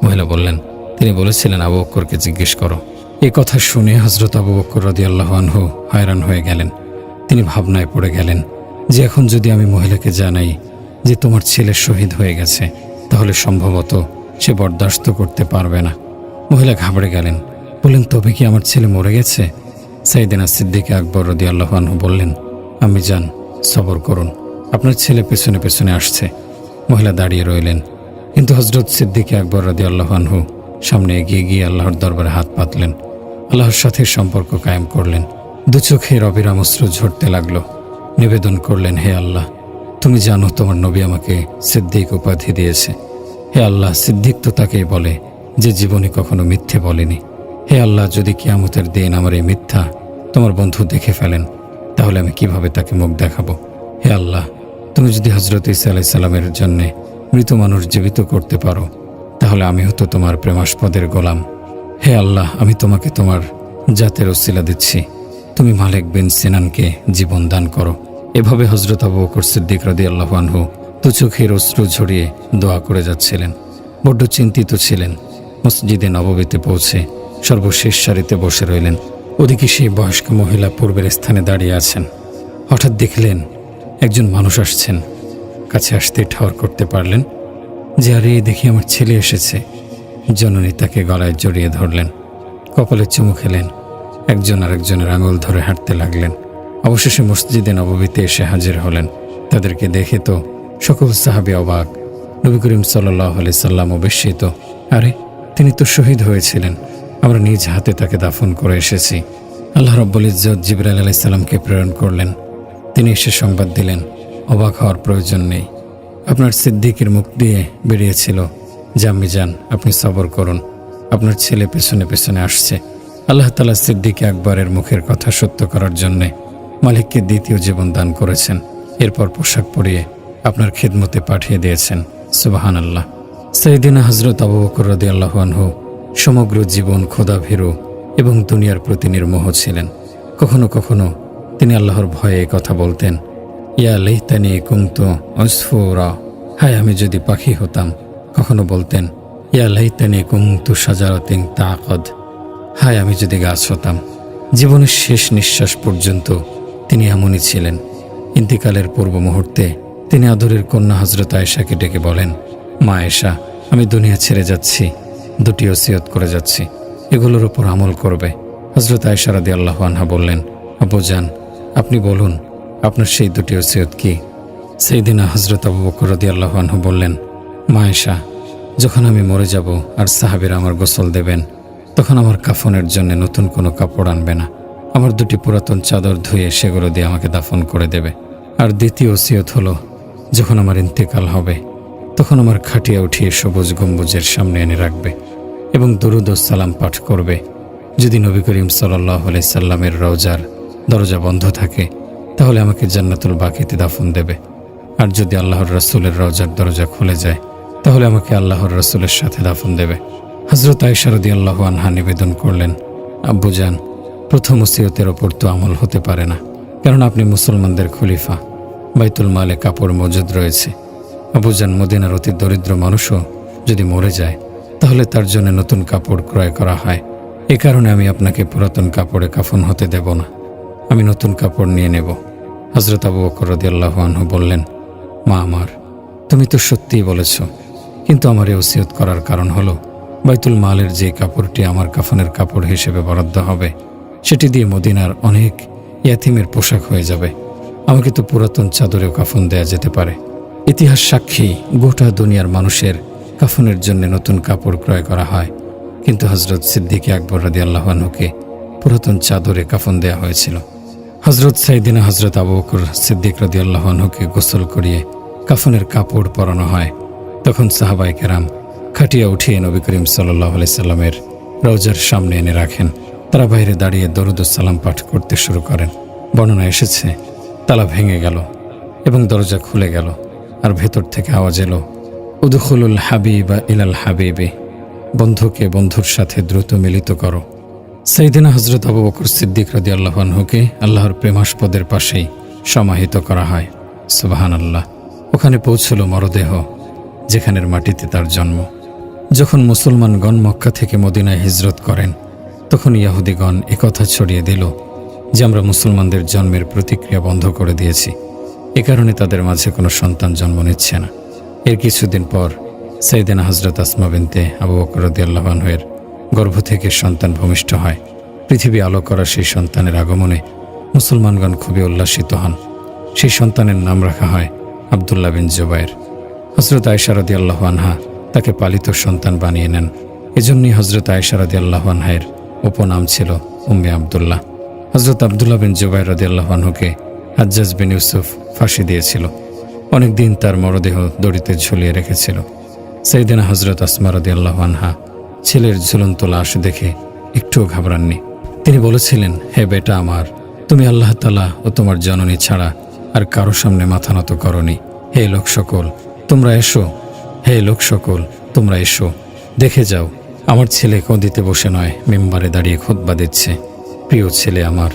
মহিলা বললেন, তিনি বলেছিলেন, আবু বকরকে জিজ্ঞেস করো। এই কথা শুনে হযরত আবু বকর রাদিয়াল্লাহু আনহু হয়রান হয়ে গেলেন। তিনি ভাবনায় পড়ে গেলেন যে এখন যদি আমি মহিলাকে জানাই যে তোমার ছেলে শহীদ হয়ে গেছে, তাহলে সম্ভবত সে বরদাস্ত করতে পারবে না। মহিলা ঘাবড়ে গেলেন, বললেন, তবে কি আমার ছেলে মরে গেছে? সাইয়েদনা সিদ্দিক আকবর রাদিয়াল্লাহু আনহু বললেন, আম্মি জান, সবর করুন, আপনার ছেলে পেছনে পেছনে আসছে। মহিলা দাঁড়িয়ে রইলেন, কিন্তু হযরত সিদ্দিক আকবর রাদিয়াল্লাহু আনহু সামনে এগিয়ে গিয়ে আল্লাহর দরবারে হাত পাতলেন, আল্লাহর সাথে সম্পর্ক কায়েম করলেন। দু চোখের অবিরাম অশ্রু ঝরতে লাগলো। নিবেদন করলেন, হে আল্লাহ, তুমি জানো তোমার নবী আমাকে সিদ্দিক উপাধি দিয়েছে। হে আল্লাহ, সিদ্দিক তো তাকেই বলে যে জীবনে কখনো মিথ্যে বলেনি। হে আল্লাহ, যদি কিয়ামতের দিন আমার এই মিথ্যা তোমার বন্ধু দেখে ফেলেন, তাহলে আমি কিভাবে তাকে মুখ দেখাবো? হে আল্লাহ, তুমি যদি হযরত ঈসা আলাইহিস সালামের জন্যে মৃত মানুষ জীবিত করতে পারো, তাহলে আমিও তো তোমার প্রেমাস্পদের গোলাম। হে আল্লাহ, আমি তোমাকে তোমার জাতের ওসিলা দিচ্ছি, তুমি মালিক বিন সিনানকে জীবন দান করো। এভাবে হযরত আবু বকর সিদ্দিক রাদিয়াল্লাহু আনহু দু চোখের অশ্রু ঝরিয়ে দোয়া করে যাচ্ছিলেন। বড্ড চিন্তিত ছিলেন। মসজিদে নববীতে পৌঁছে সর্বশেষ সারিতে বসে রইলেন। ওদিকে সেই বয়স্ক মহিলা পূর্বের স্থানে দাঁড়িয়ে আছেন। হঠাৎ দেখলেন একজন মানুষ আসছেন। কাছে আসতে ঠাওর করতে পারলেন যে, আরে দেখি আমার ছেলে এসেছে। জননী তাকে গলায় জড়িয়ে ধরলেন, কপালে চুমু খেলেন, একজন আরেকজনের আঙুল ধরে হাঁটতে লাগলেন। অবশেষে মসজিদে নববীতে এসে হাজির হলেন। তাদেরকে দেখে তো সকল সাহাবী অবাক। নবী করিম সাল্লাল্লাহু আলাইহি সাল্লাম বিস্মিত, আরে তিনি তো শহীদ হয়েছিলেন, আমরা নিজ হাতে তাকে দাফন করে এসেছি। আল্লাহ রাব্বুল ইজ্জত জিবরাইল আলাইহিস সালামকে প্রেরণ করলেন। তিনি এসে সংবাদ দিলেন, অবাক হওয়ার প্রয়োজন নেই, আপনার সিদ্দিকের মুখ দিয়ে বেরিয়েছিল যে, আম্মি জান, আপনি সবর করুন, আপনার ছেলে পেছনে পেছনে আসছে। আল্লাহ তাআলা সিদ্দিক আকবরের মুখের কথা সত্য করার জন্যে মালিককে দ্বিতীয় জীবন দান করেছেন। এরপর পোশাক পরিয়ে আপনার খিদমতে পাঠিয়ে দিয়েছেন। সুবহানাল্লাহ। সাইয়েদিনা হযরত আবু বকর রাদিয়াল্লাহু আনহু সমগ্র জীবন খোদাভীরু এবং দুনিয়ার প্রতি নির্মোহ ছিলেন। কখনো কখনো তিনি আল্লাহর ভয়ে কথা বলতেন, ইয়া লাইতানি কুনতু উসফুরা, হায় আমি যদি পাখি হতাম। কখনো বলতেন, ইয়া লাইতানি কুনতু শাজারাতিন তাআকাদ, হায় আমি যদি গাছ হতাম। জীবনের শেষ নিঃশ্বাস পর্যন্ত তিনি এমনই ছিলেন। ইন্তিকালের পূর্ব মুহূর্তে তিনি আদরের কন্যা হযরত আয়েশাকে ডেকে বলেন, মা আয়েশা, আমি দুনিয়া ছেড়ে যাচ্ছি, দুটি ওসিয়ত করে যাচ্ছি, এগুলোর উপর আমল করবে। হযরত আয়েশা রাদিয়াল্লাহু আনহা বললেন, আব্বুজান, আপনি বলুন আপনার সেই দুটি ওসিয়ত কি? সাইয়েদিনা হযরত আবু বকর রাদিয়াল্লাহু আনহু বললেন, মা আয়েশা, যখন আমি মরে যাব আর সাহাবীরা আমার গোসল দেবেন, তখন আমার কাফনের জন্য নতুন কোনো কাপড় আনবে না। আমার দুটি পুরাতন চাদর ধুয়ে সেগুলো দিয়ে আমাকে দাফন করে দেবে। আর দ্বিতীয় ওসিয়ত হলো, যখন আমার ইন্তেকাল হবে তখন আমার খাটিয়া উঠিয়ে সবুজ গম্বুজের সামনে এনে রাখবে এবং দরুদ ও সালাম পাঠ করবে। যদি নবী করিম সাল্লাল্লাহু আলাইহি সাল্লামের রওজার দরজা বন্ধ থাকে তাহলে আমাকে জান্নাতুল বাকিতে দাফন দেবে। আর যদি আল্লাহর রাসূলের রওজার দরজা খুলে যায় তাহলে আমাকে আল্লাহর রাসূলের সাথে দাফন দেবে। হযরত আয়েশা রাদিয়াল্লাহু আনহা নিবেদন করলেন, আব্বুজান, প্রথম ওসিয়তের ওপর তো আমল হতে পারে না, কারণ আপনি মুসলমানদের খলিফা। বাইতুল মালে কাপড় মজুদ রয়েছে। আব্বুজান, মদিনার অতি দরিদ্র মানুষও যদি মরে যায় তাহলে তার জন্য নতুন কাপড় ক্রয় করা হয়। এ কারণে আমি আপনাকে পুরাতন কাপড়ে কাফন হতে দেব না, আমি নতুন কাপড় নিয়ে নেব। হযরত আবু বকর রাদিয়াল্লাহু আনহু বললেন, মা আমার, তুমি তো সত্যিই বলেছ, কিন্তু আমার এই ওসিয়ত করার কারণ হলো বাইতুল মালের যে কাপড়টি আমার কাফনের কাপড় হিসেবে বরাদ্দ হবে সেটি দিয়ে মদিনার অনেক ইয়াতীমের পোশাক হয়ে যাবে। আমাকে তো পুরাতন চাদরেও কাফন দেয়া যেতে পারে। ইতিহাস সাক্ষী, গোটা দুনিয়ার মানুষের কাফনের জন্য নতুন কাপড় ক্রয় করা হয়, কিন্তু হযরত সিদ্দিক আকবর রাদিয়াল্লাহু আনহুকে পুরাতন চাদরে কাফন দেয়া হয়েছিল। হযরত সাইয়েদিনা হযরত আবু বকর সিদ্দিক রাদিয়াল্লাহু আনহুকে গোসল করিয়ে কাফনের কাপড় পরানো হয়। তখন সাহাবায়ে কেরাম খাটিয়া উঠিয়ে নবী করিম সাল্লাল্লাহু আলাইহি সাল্লামের রওজার সামনে এনে রাখেন। তারা বাইরে দাঁড়িয়ে দরুদ ও সালাম পাঠ করতে শুরু করেন। বর্ণনা এসেছে, তালা ভেঙে গেল এবং দরজা খুলে গেল, আর ভেতর থেকে আওয়াজ এলো, উদখুলুল হাবিবা ইলাল হাবিবি, বন্ধুকে বন্ধুর সাথে দ্রুত মিলিত করো। সাইয়েদিনা হযরত আবু বকর সিদ্দিক রাদিয়াল্লাহু আনহুকে আল্লাহর প্রেমাস্পদের পাশেই সমাহিত করা হয়। সুবহানাল্লাহ। ওখানে পৌঁছল মরদেহ, যেখানের মাটিতে তার জন্ম। যখন মুসলমানগণ মক্কা থেকে মদিনায় হিজরত করেন তখন ইহুদিগণ একথা ছড়িয়ে দিল যে আমরা মুসলমানদের জন্মের প্রতিক্রিয়া বন্ধ করে দিয়েছি, এ কারণে তাদের মাঝে কোনো সন্তান জন্ম নিচ্ছে না। এর কিছুদিন পর সাইয়েদিনা হযরত আসমা বিনতে আবু বকর রাদিয়াল্লাহু আনহুর গর্ভ থেকে সন্তান ভূমিষ্ঠ হয়। পৃথিবী আলো করা সেই সন্তানের আগমনে মুসলমানগণ খুবই উল্লাসিত হন। সেই সন্তানের নাম রাখা হয় আব্দুল্লাহ বিন জুবায়ের। হযরত আয়েশা রাদিয়াল্লাহু আনহা তাকে পালিত সন্তান বানিয়ে নেন। এজন্যই হযরত আয়েশা রাদিয়াল্লাহু আনহার উপনাম ছিল উম্মে আব্দুল্লাহ। হযরত আব্দুল্লাহ বিন জুবায়ের রাদিয়াল্লাহু আনহুকে হাজ্জাজ বিন ইউসুফ ফাঁসি দিয়েছিল। অনেকদিন তার মরদেহ দড়িতে ঝুলিয়ে রেখেছিল। সাইয়েদিনা হযরত আসমা রাদিয়াল্লাহু আনহা ছেলের ঝুলন্ত লাশ দেখে একটুও ঘাবড়াননি। তিনি বলেছিলেন, হে বেটা আমার, তুমি আল্লাহ তাআলা ও তোমার জননী ছাড়া আর কারো সামনে মাথা নত করনি। হে লোক সকল, তোমরা এসো, হে লোক সকল, তোমরা এসো, দেখে যাও, আমার ছেলে কদিতে বসে নয়, মিম্বারে দাঁড়িয়ে খুতবা দিচ্ছে। প্রিয় ছেলে আমার,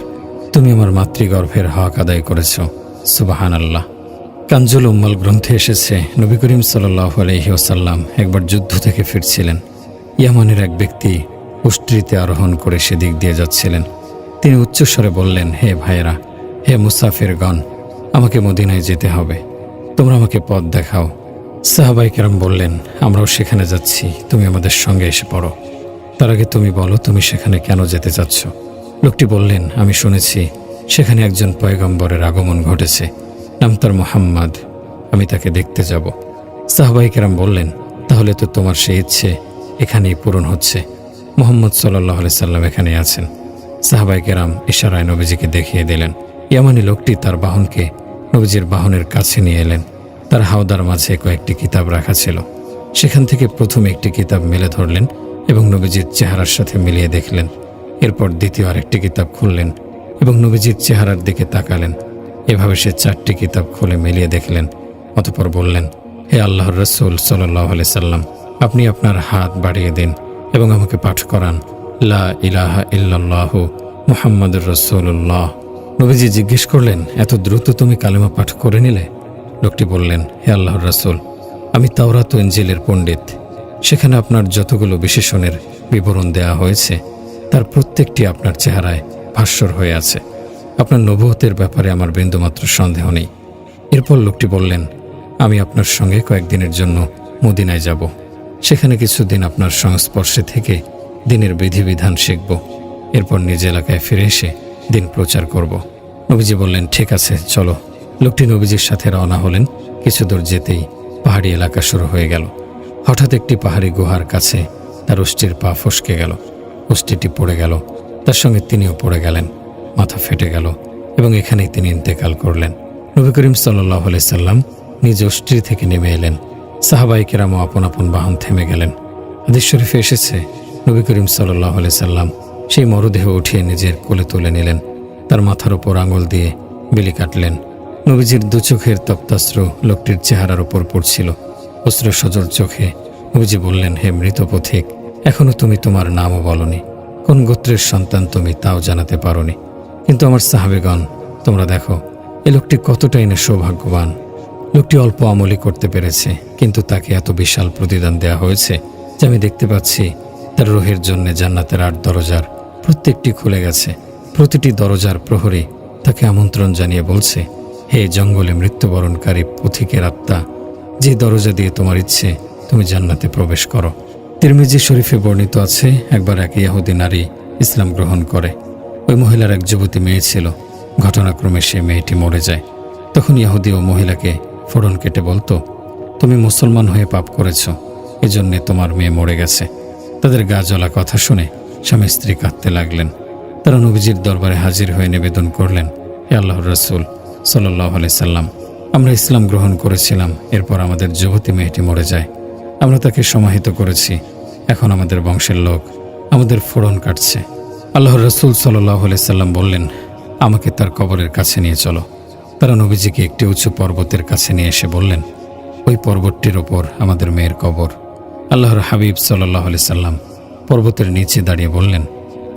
তুমি আমার মাতৃগর্ভের হক আদায় করেছ। সুবহানাল্লাহ। কানজুল উম্মাল গ্রন্থে এসেছে, নবী করিম সাল্লাল্লাহু আলাইহি ওয়াসাল্লাম একবার যুদ্ধ থেকে ফিরছিলেন। ইয়ামানের এক ব্যক্তি উষ্ট্রিতে আরোহণ করে সেদিক দিয়ে যাচ্ছিলেন। তিনি উচ্চস্বরে বললেন, হে ভাইয়েরা, হে মুসাফিরগণ, আমাকে মদিনায় যেতে হবে, তোমরা আমাকে পথ দেখাও। সাহাবায়ে কেরাম বললেন, আমরাও সেখানে যাচ্ছি, তুমি আমাদের সঙ্গে এসে পড়ো। তার আগে তুমি বলো, তুমি সেখানে কেন যেতে চাচ্ছ? লোকটি বললেন, আমি শুনেছি সেখানে একজন পয়গম্বরের আগমন ঘটেছে, নাম তার মুহাম্মদ, আমি তাকে দেখতে যাব। সাহাবায়ে কেরাম বললেন, তাহলে তো তোমার সেই ইচ্ছে এখানেই পূরণ হচ্ছে। মুহাম্মদ সাল্লাল্লাহু আলাইহি সাল্লাম এখানে আছেন। সাহাবায়ে কেরাম ইশারায় নবীজিকে দেখিয়ে দিলেন। ইয়ামানি লোকটি তার বাহনকে নবীজির বাহনের কাছে নিয়ে এলেন। তার হাওদার মাঝে কয়েকটি কিতাব রাখা ছিল। সেখান থেকে প্রথমে একটি কিতাব মেলে ধরলেন এবং নবীজির চেহারার সাথে মিলিয়ে দেখলেন। এরপর দ্বিতীয় আরেকটি কিতাব খুললেন এবং নবীজির চেহারার দিকে তাকালেন। এভাবে সে 4টি কিতাব খুলে মিলিয়ে দেখলেন। অতঃপর বললেন, হে আল্লাহর রাসূল সাল্লাল্লাহু আলাইহি সাল্লাম, আপনি আপনার হাত বাড়িয়ে দিন এবং আমাকে পাঠ করান, লা ইলাহা ইল্লাল্লাহু মুহাম্মাদুর রাসূলুল্লাহ। নবীজি জিজ্ঞেস করলেন, এত দ্রুত তুমি কালেমা পাঠ করে নিলে? লোকটি বললেন, হে আল্লাহর রাসূল, আমি তাওরাত ও ইনজিলের পণ্ডিত। সেখানে আপনার যতগুলো বিশেষণের বিবরণ দেয়া হয়েছে তার প্রত্যেকটি আপনার চেহারায় ভাস্বর হয়ে আছে। আপনার নবুয়তের ব্যাপারে আমার বিন্দুমাত্র সন্দেহ নেই। এরপর লোকটি বললেন, আমি আপনার সঙ্গে কয়েকদিনের জন্য মদিনায় যাব। সেখানে কিছুদিন আপনার সংস্পর্শে থেকে দিনের বিধিবিধান শিখব। এরপর নিজ এলাকায় ফিরে এসে দিন প্রচার করব। নবীজি বললেন, ঠিক আছে, চলো। লোকটি নবীজির সাথে রওনা হলেন। কিছু দূর যেতেই পাহাড়ি এলাকা শুরু হয়ে গেল। হঠাৎ একটি পাহাড়ি গুহার কাছে তার অষ্টির পা ফসকে গেল। অষ্টিটি পড়ে গেল, তার সঙ্গে তিনিও পড়ে গেলেন। মাথা ফেটে গেল এবং এখানেই তিনি ইন্তেকাল করলেন। নবী করিম সাল্লাল্লাহু আলাইহি সাল্লাম নিজ অষ্টি থেকে নেমে এলেন। সাহাবায়ে কেরামও আপন আপন বাহন থেমে গেলেন। হাদিস শরীফে এসেছে, নবী করিম সাল্লাল্লাহু আলাইহি সাল্লাম সেই মরদেহ উঠিয়ে নিজের কোলে তুলে নিলেন। তার মাথার উপর আঙুল দিয়ে বিলি কাটলেন। নবীজির দু চোখের তপ্তাশ্রু লোকটির চেহারার উপর পড়ছিল। অশ্রু সজল চোখে নবীজি বললেন, হে মৃত পথিক, এখনো তুমি তোমার নামও বলনি, কোন গোত্রের সন্তান তুমি তাও জানাতে পারোনি। কিন্তু আমার সাহাবেগণ, তোমরা দেখো এ লোকটি কতটাই না সৌভাগ্যবান। লোকটি অল্প আমলই করতে পেরেছে, কিন্তু তাকে এত বিশাল প্রতিদান দেয়া হয়েছে যে আমি দেখতে পাচ্ছি তার রুহের জন্য জান্নাতের 8 দরজার প্রত্যেকটি খুলে গেছে। প্রতিটি দরজার প্রহরী তাকে আমন্ত্রণ জানিয়ে বলছে, হে জঙ্গলে মৃত্যুবরণকারী পথিকের আত্মা, যে দরজা দিয়ে তোমার ইচ্ছে তুমি জান্নাতে প্রবেশ করো। তিরমিজি শরীফে বর্ণিত আছে, একবার এক ইহুদি নারী ইসলাম গ্রহণ করে। ওই মহিলার এক যুবতী মেয়ে ছিল। ঘটনাক্রমে সে মেয়েটি মরে যায়। তখন ইহুদি ও মহিলাকে ফোড়ন কেটে বলতো, তুমি মুসলমান হয়ে পাপ করেছ, এজন্যে তোমার মেয়ে মরে গেছে। তাদের গা জ্বলা কথা শুনে স্বামী স্ত্রী কাঁদতে লাগলেন। তারা নবীজির দরবারে হাজির হয়ে নিবেদন করলেন, হে আল্লাহর রাসূল সাল্লাল্লাহু আলাইহি সাল্লাম, আমরা ইসলাম গ্রহণ করেছিলাম, এরপর আমাদের যুবতী মেয়েটি মরে যায়। আমরা তাকে সমাহিত করেছি, এখন আমাদের বংশের লোক আমাদের ফোড়ন কাটছে। আল্লাহর রাসূল সাল্লাল্লাহু আলাইহি সাল্লাম বললেন, আমাকে তার কবরের কাছে নিয়ে চলো। তারা নবীজিকে একটি উঁচু পর্বতের কাছে নিয়ে এসে বললেন, ওই পর্বতটির ওপর আমাদের মেয়ের কবর। আল্লাহর হাবিব সাল্লাল্লাহু আলাইহি সাল্লাম পর্বতের নিচে দাঁড়িয়ে বললেন,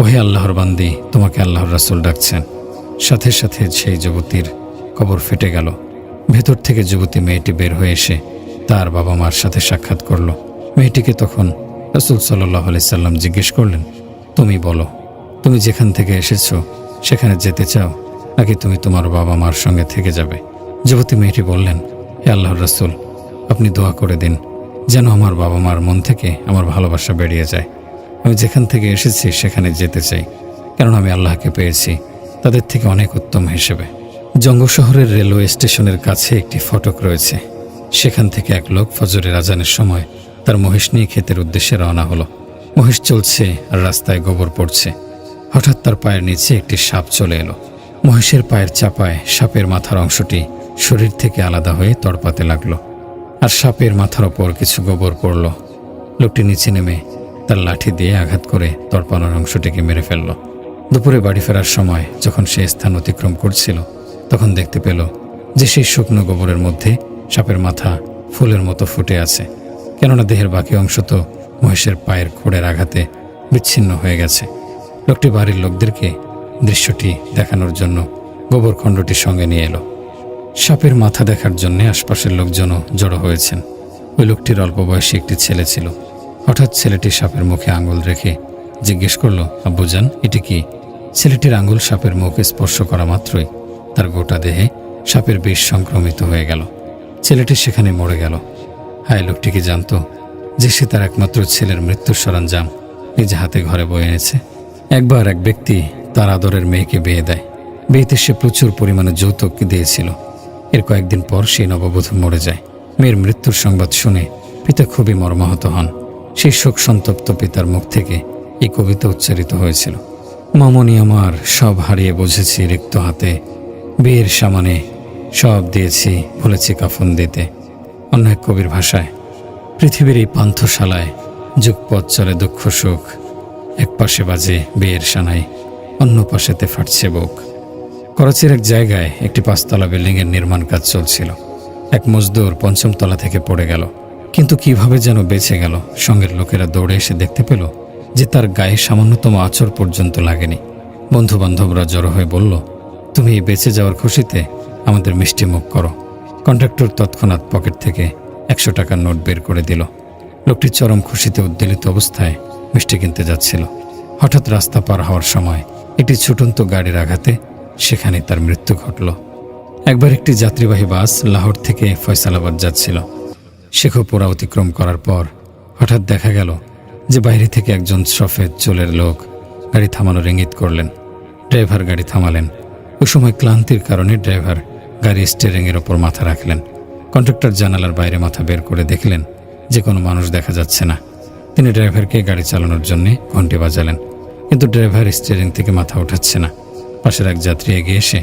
ওহে আল্লাহর বান্দি, তোমাকে আল্লাহর রাসূল ডাকছেন। সাথে সাথে সেই যুবতীর কবর ফেটে গেল। ভেতর থেকে যুবতী মেয়েটি বের হয়ে এসে তার বাবা মার সাথে সাক্ষাৎ করল। মেয়েটিকে তখন রাসূল সাল্লাল্লাহু আলাইহি সাল্লাম জিজ্ঞেস করলেন, তুমি বলো, তুমি যেখান থেকে এসেছো সেখানে যেতে চাও, নাকি তুমি তোমার বাবা মার সঙ্গে থেকে যাবে? যুবতী মেয়েটি বললেন, হে আল্লাহর রাসূল, আপনি দোয়া করে দিন যেন আমার বাবা মার মন থেকে আমার ভালোবাসা বেরিয়ে যায়। আমি যেখান থেকে এসেছি সেখানে যেতে চাই, কারণ আমি আল্লাহকে পেয়েছি তাদের থেকে অনেক উত্তম হিসেবে। জঙ্গ শহরের রেলওয়ে স্টেশনের কাছে একটি ফটক রয়েছে। সেখান থেকে এক লোক ফজরের আজানের সময় তার মহিষ নিয়ে ক্ষেতের উদ্দেশ্যে রওনা হলো। মহিষ চলছে আর রাস্তায় গোবর পড়ছে। হঠাৎ তার পায়ের নিচে একটি সাপ চলে এলো। মহিষের পায়ের চাপায় সাপের মাথার অংশটি শরীর থেকে আলাদা হয়ে তড়পাতে লাগলো, আর সাপের মাথার ওপর কিছু গোবর পড়ল। লোকটি নিচে নেমে তার লাঠি দিয়ে আঘাত করে তড়পানোর অংশটিকে মেরে ফেলল। দুপুরে বাড়ি ফেরার সময় যখন সে স্থান অতিক্রম করছিল, তখন দেখতে পেল যে সেই শুকনো গোবরের মধ্যে সাপের মাথা ফুলের মতো ফুটে আছে, কেননা দেহের বাকি অংশ তো মহিষের পায়ের খোঁড়ের আঘাতে বিচ্ছিন্ন হয়ে গেছে। লোকটি বাড়ির লোকদেরকে দৃশ্যটি দেখানোর জন্য গোবর খণ্ডটি সঙ্গে নিয়ে এলো। সাপের মাথা দেখার জন্য আশপাশের লোকজনও জড়ো হয়েছেন। ওই লোকটির অল্প বয়সী একটি ছেলে ছিল। হঠাৎ ছেলেটি সাপের মুখে আঙুল রেখে জিজ্ঞেস করলো, আব্বুজান, এটি কি? ছেলেটির আঙুল সাপের মুখে স্পর্শ করা মাত্রই তার গোটা দেহে সাপের বিষ সংক্রমিত হয়ে গেল। ছেলেটি সেখানে মরে গেল। হায়, লোকটি কি জানত যে সে তার একমাত্র ছেলের মৃত্যুর সরঞ্জাম নিজ হাতে ঘরে বয়ে এনেছে? একবার এক ব্যক্তি তার আদরের মেয়েকে বিয়ে দেয়। বিয়েতে সে প্রচুর পরিমাণে যৌতুক দিয়েছিল। এর কয়েকদিন পর সেই নববধূ মরে যায়। মেয়ের মৃত্যুর সংবাদ শুনে পিতা খুবই মর্মাহত হন। সেই শোক সন্তপ্ত পিতার মুখ থেকে এই কবিতা উচ্চারিত হয়েছিল, মামনি আমার সব হারিয়ে বুঝেছি রিক্ত হাতে, বিয়ের সামানে সব দিয়েছি ভুলেছি কাফন দিতে। অন্য এক কবির ভাষায়, পৃথিবীর এই পান্থশালায় যুগপথ চলে দুঃখ সুখ, এক পাশে বাজে বিয়ের সানাই, অন্য পাশেতে ফাটছে বুক। করাচির এক জায়গায় একটি 5 তলা বিল্ডিংয়ের নির্মাণ কাজ চলছিল। এক মজদুর 5ম তলা থেকে পড়ে গেল। কিন্তু কিভাবে যেন বেঁচে গেল। সঙ্গের লোকেরা দৌড়ে এসে দেখতে পেল যে তার গায়ে সামান্যতম আঁচড় পর্যন্ত লাগেনি। বন্ধু বান্ধবরা জড়ো হয়ে বলল, তুমি এই বেঁচে যাওয়ার খুশিতে আমাদের মিষ্টি মুখ করো। কন্ট্রাক্টর তৎক্ষণাৎ পকেট থেকে 100 টাকার নোট বের করে দিল। লোকটি চরম খুশিতে উদ্বেলিত অবস্থায় মিষ্টি কিনতে যাচ্ছিল। হঠাৎ রাস্তা পার হওয়ার সময় একটি ছুটন্ত গাড়ির আঘাতে সেখানে তার মৃত্যু ঘটল। একবার একটি যাত্রীবাহী বাস লাহোর থেকে ফয়সালাবাদ যাচ্ছিল। শেখোপুরা অতিক্রম করার পর হঠাৎ দেখা গেল যে বাইরে থেকে একজন সফেদ চুলের লোক গাড়ি থামানোর ইঙ্গিত করলেন। ড্রাইভার গাড়ি থামালেন। ওই সময় ক্লান্তির কারণে ড্রাইভার গাড়ি স্টিয়ারিংয়ের ওপর মাথা রাখলেন। কন্ট্রাক্টর জানালার বাইরে মাথা বের করে দেখলেন যে কোনো মানুষ দেখা যাচ্ছে না। তিনি ড্রাইভারকে গাড়ি চালানোর জন্য ঘন্টি বাজালেন, কিন্তু ড্রাইভার স্টিয়ারিং থেকে মাথা ওঠাচ্ছে না। পাশের এক যাত্রী এগিয়ে এসে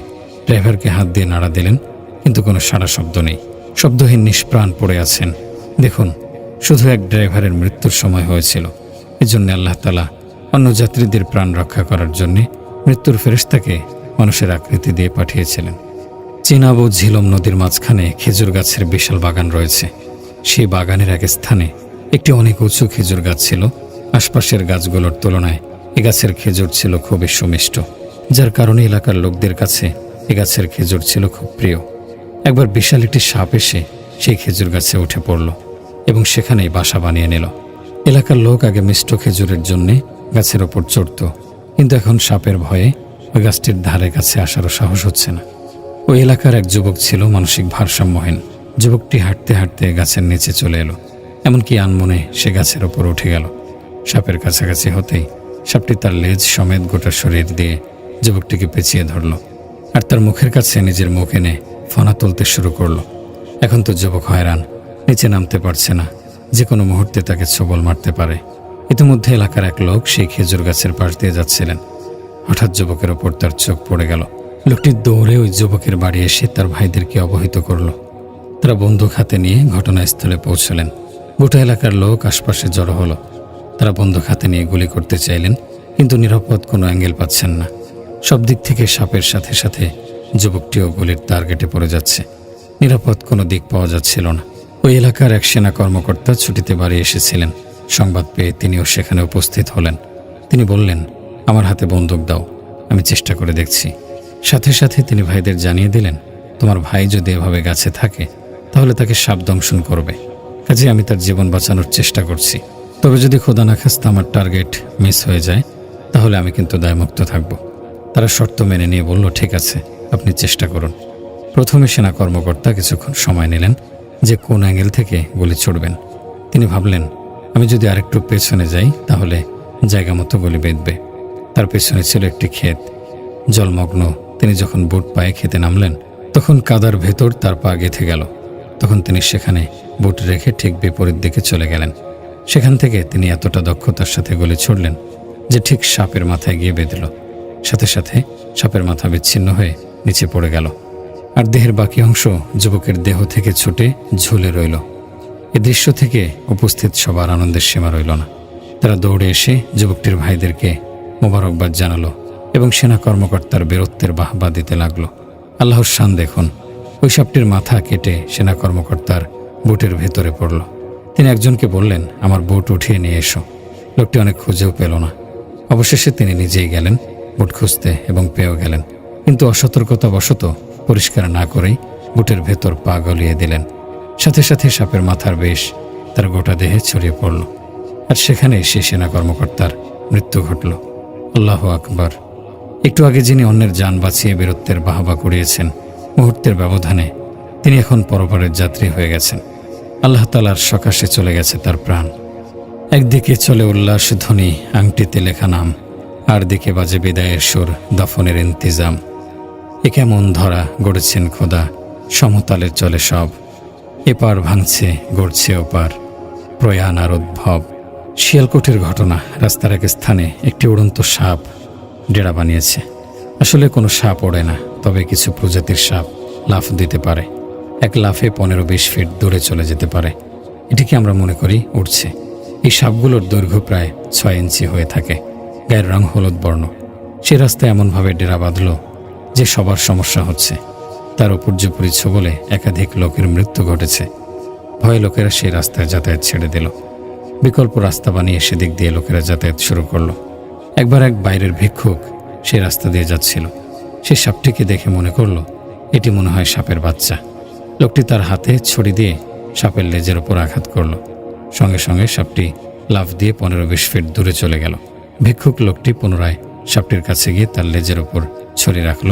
ড্রাইভারকে হাত দিয়ে নাড়া দিলেন, কিন্তু কোনো সাড়া শব্দ নেই। শব্দহীন নিষ্প্রাণ পড়ে আছেন। দেখুন, শুধু এক ড্রাইভারের মৃত্যুর সময় হয়েছিল। এজন্য আল্লাহ তাআলা অন্য যাত্রীদের প্রাণ রক্ষা করার জন্য মৃত্যুর ফেরেশতাকে মানুষের আকৃতি দিয়ে পাঠিয়েছিলেন। চিনাব ও ঝিলম নদীর মাঝখানে খেজুর গাছের বিশাল বাগান রয়েছে। সেই বাগানের এক স্থানে একটি অনেক উঁচু খেজুর গাছ ছিল। আশপাশের গাছগুলোর তুলনায় এ গাছের খেজুর ছিল খুবই সুমিষ্ট, যার কারণে এলাকার লোকদের কাছে এ গাছের খেজুর ছিল খুব প্রিয়। একবার বিশাল একটি সাপ এসে সেই খেজুর গাছে উঠে পড়ল এবং সেখানেই বাসা বানিয়ে নিল। এলাকার লোক আগে মিষ্ট খেজুরের জন্যে গাছের ওপর চড়ত, কিন্তু এখন সাপের ভয়ে ওই গাছটির ধারে কাছে আসারও সাহস হচ্ছে না। ওই এলাকার এক যুবক ছিল মানসিক ভারসাম্যহীন। যুবকটি হাঁটতে হাঁটতে গাছের নিচে চলে এলো। এমনকি আনমনে সে গাছের ওপর উঠে গেল। সাপের কাছাকাছি হতেই সাপটি তার লেজ সমেত গোটা শরীর দিয়ে যুবকটিকে পেঁচিয়ে ধরল আর তার মুখের কাছে নিজের মুখ এনে ফনা তুলতে শুরু করলো। এখন তো যুবক হয়রান, নিচে নামতে পারছে না, যে কোনো মুহূর্তে তাকে ছোবল মারতে পারে। ইতিমধ্যে এলাকার এক লোক সেই খেজুর গাছের পাশ দিয়ে যাচ্ছিলেন। হঠাৎ যুবকের ওপর তার চোখ পড়ে গেল। লোকটি দৌড়ে ওই যুবকের বাড়ি এসে তার ভাইদেরকে অবহিত করল। তারা বন্দুক হাতে নিয়ে ঘটনাস্থলে পৌঁছলেন। গোটা এলাকার লোক আশপাশে জড়ো হলো। তারা বন্দুক হাতে নিয়ে গুলি করতে চাইলেন, কিন্তু নিরাপদ কোনো অ্যাঙ্গেল পাচ্ছেন না। সব দিক থেকে সাপের সাথে সাথে যুবকটিও গুলির টার্গেটে পড়ে যাচ্ছে। নিরাপদ কোনো দিক পাওয়া যাচ্ছিল না। ওই এলাকার এক সেনা কর্মকর্তা ছুটিতে বাড়ি এসেছিলেন। সংবাদ পেয়ে তিনিও সেখানে উপস্থিত হলেন। তিনি বললেন, আমার হাতে বন্দুক দাও, আমি চেষ্টা করে দেখছি। সাথে সাথে তিনি ভাইদের জানিয়ে দিলেন, তোমার ভাই যদি এভাবে গাছে থাকে তাহলে তাকে সাপ দংশন করবে, কাজে আমি তার জীবন বাঁচানোর চেষ্টা করছি। তবে যদি খোদা না খাস্তা আমার টার্গেট মিস হয়ে যায় তাহলে আমি কিন্তু দায়মুক্ত থাকব। তারা শর্ত মেনে নিয়ে বলল, ঠিক আছে, আপনি চেষ্টা করুন। প্রথমে সেনা কর্মকর্তা কিছুক্ষণ সময় নিলেন যে কোন অ্যাঙ্গেল থেকে গুলি ছুড়বেন। তিনি ভাবলেন, আমি যদি আরেকটু পেছনে যাই তাহলে জায়গা মতো গুলি বেঁধবে। তার পেছনে ছিল একটি ক্ষেত, জলমগ্ন। তিনি যখন বুট পায়ে খেতে নামলেন তখন কাদার ভেতর তার পা গেঁথে গেল। তখন তিনি সেখানে বুট রেখে ঠিক বিপরীত দিকে চলে গেলেন। সেখান থেকে তিনি এতটা দক্ষতার সাথে গুলি ছুড়লেন যে ঠিক সাপের মাথায় গিয়ে বেঁধল। সাথে সাথে সাপের মাথা বিচ্ছিন্ন হয়ে নিচে পড়ে গেল, আর দেহের বাকি অংশ যুবকের দেহ থেকে ছুটে ঝুলে রইল। এ দৃশ্য থেকে উপস্থিত সবার আনন্দের সীমা রইল না। তারা দৌড়ে এসে যুবকটির ভাইদেরকে মোবারকবাদ জানালো এবং সেনা কর্মকর্তার বীরত্বের বাহবা দিতে লাগলো। আল্লাহর শান দেখুন, ওই সাপটির মাথা কেটে সেনা কর্মকর্তার বুটের ভেতরে পড়ল। তিনি একজনকে বললেন, আমার বুট উঠিয়ে নিয়ে এসো। লোকটি অনেক খুঁজেও পেল না। অবশেষে তিনি নিজেই গেলেন বুট খুঁজতে এবং পেয়েও গেলেন, কিন্তু অসতর্কতাবশত পরিষ্কার না করেই বুটের ভেতর পা গলিয়ে দিলেন। সাথে সাথে সাপের মাথার বেশ তার গোটা দেহে ছড়িয়ে পড়ল, আর সেখানে সেই সেনা কর্মকর্তার মৃত্যু ঘটল। আল্লাহু আকবার। একটু আগে যিনি অন্যের যান বাঁচিয়ে বীরত্বের বাহবা কুড়িয়েছেন, মুহূর্তের ব্যবধানে তিনি এখন পরপরের যাত্রী হয়ে গেছেন। আল্লাহ তাআলার সকাশে চলে গেছে তার প্রাণ। একদিকে চলে উল্লাস ধ্বনি, আংটিতে লেখা নাম, আর দিকে বাজে বিদায়ের সুর, দাফনের ইন্তজাম। এ কেমন ধরা গড়েছেন খোদা, সমতালে চলে সব। এপার ভাঙছে, গড়ছে ওপার, প্রয়াণ আর উদ্ভব। শিয়ালকোটের ঘটনা। রাস্তার এক স্থানে একটি উড়ন্ত সাপ ডেরা বানিয়েছে। আসলে কোনো সাপ ওড়ে না, তবে কিছু প্রজাতির সাপ লাফ দিতে পারে। এক লাফে 15-20 ফিট দূরে চলে যেতে পারে। এটিকে আমরা মনে করি উড়ছে। এই সাপগুলোর দৈর্ঘ্য প্রায় 6 ইঞ্চি হয়ে থাকে, গায়ের রং হলুদ বর্ণ। সে রাস্তায় এমনভাবে ডেরা বাঁধল যে সবার সমস্যা হচ্ছে। তার উপর্যুপরি ছোবলে একাধিক লোকের মৃত্যু ঘটেছে। ভয়ে লোকেরা সেই রাস্তায় যাতায়াত ছেড়ে দিল। বিকল্প রাস্তা বানিয়ে সেদিক দিয়ে লোকেরা যাতায়াত শুরু করলো। একবার এক বাইরের ভিক্ষুক সেই রাস্তা দিয়ে যাচ্ছিল। সে সাপটিকে দেখে মনে করলো এটি মনে হয় সাপের বাচ্চা। লোকটি তার হাতে ছড়ি দিয়ে সাপের লেজের ওপর আঘাত করলো। সঙ্গে সঙ্গে সাপটি লাফ দিয়ে 15-20 ফিট দূরে চলে গেল। ভিক্ষুক লোকটি পুনরায় সাপটির কাছে গিয়ে তার লেজের ওপর ছড়ি রাখল।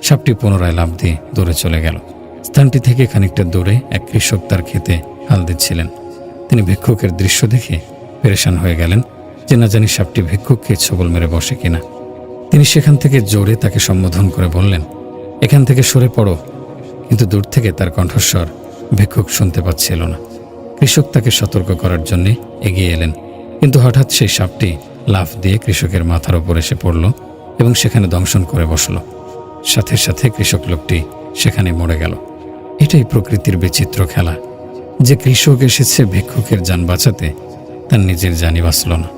সাপটি পুনরায় লাফ দিয়ে দূরে চলে গেল। স্থানটি থেকে খানিকটা দূরে এক কৃষক তার ক্ষেতে হাল দিচ্ছিলেন। তিনি ভিক্ষুকের দৃশ্য দেখে পেরেশান হয়ে গেলেন যে না জানি সাপটি ভিক্ষুককে ছোবল মেরে বসে কিনা। তিনি সেখান থেকে জোরে তাকে সম্বোধন করে বললেন, এখান থেকে সরে পড়ো। কিন্তু দূর থেকে তার কণ্ঠস্বর ভিক্ষুক শুনতে পাচ্ছিল না। কৃষক তাকে সতর্ক করার জন্য এগিয়ে এলেন, কিন্তু হঠাৎ সেই সাপটি লাফ দিয়ে কৃষকের মাথার ওপর এসে পড়ল এবং সেখানে দংশন করে বসল। সাথে সাথে কৃষক লোকটি সেখানে মরে গেল। এটাই প্রকৃতির বিচিত্র খেলা, যে কৃষক এসেছে ভিক্ষুকের যান বাঁচাতে, তার নিজের জানই বাঁচল না।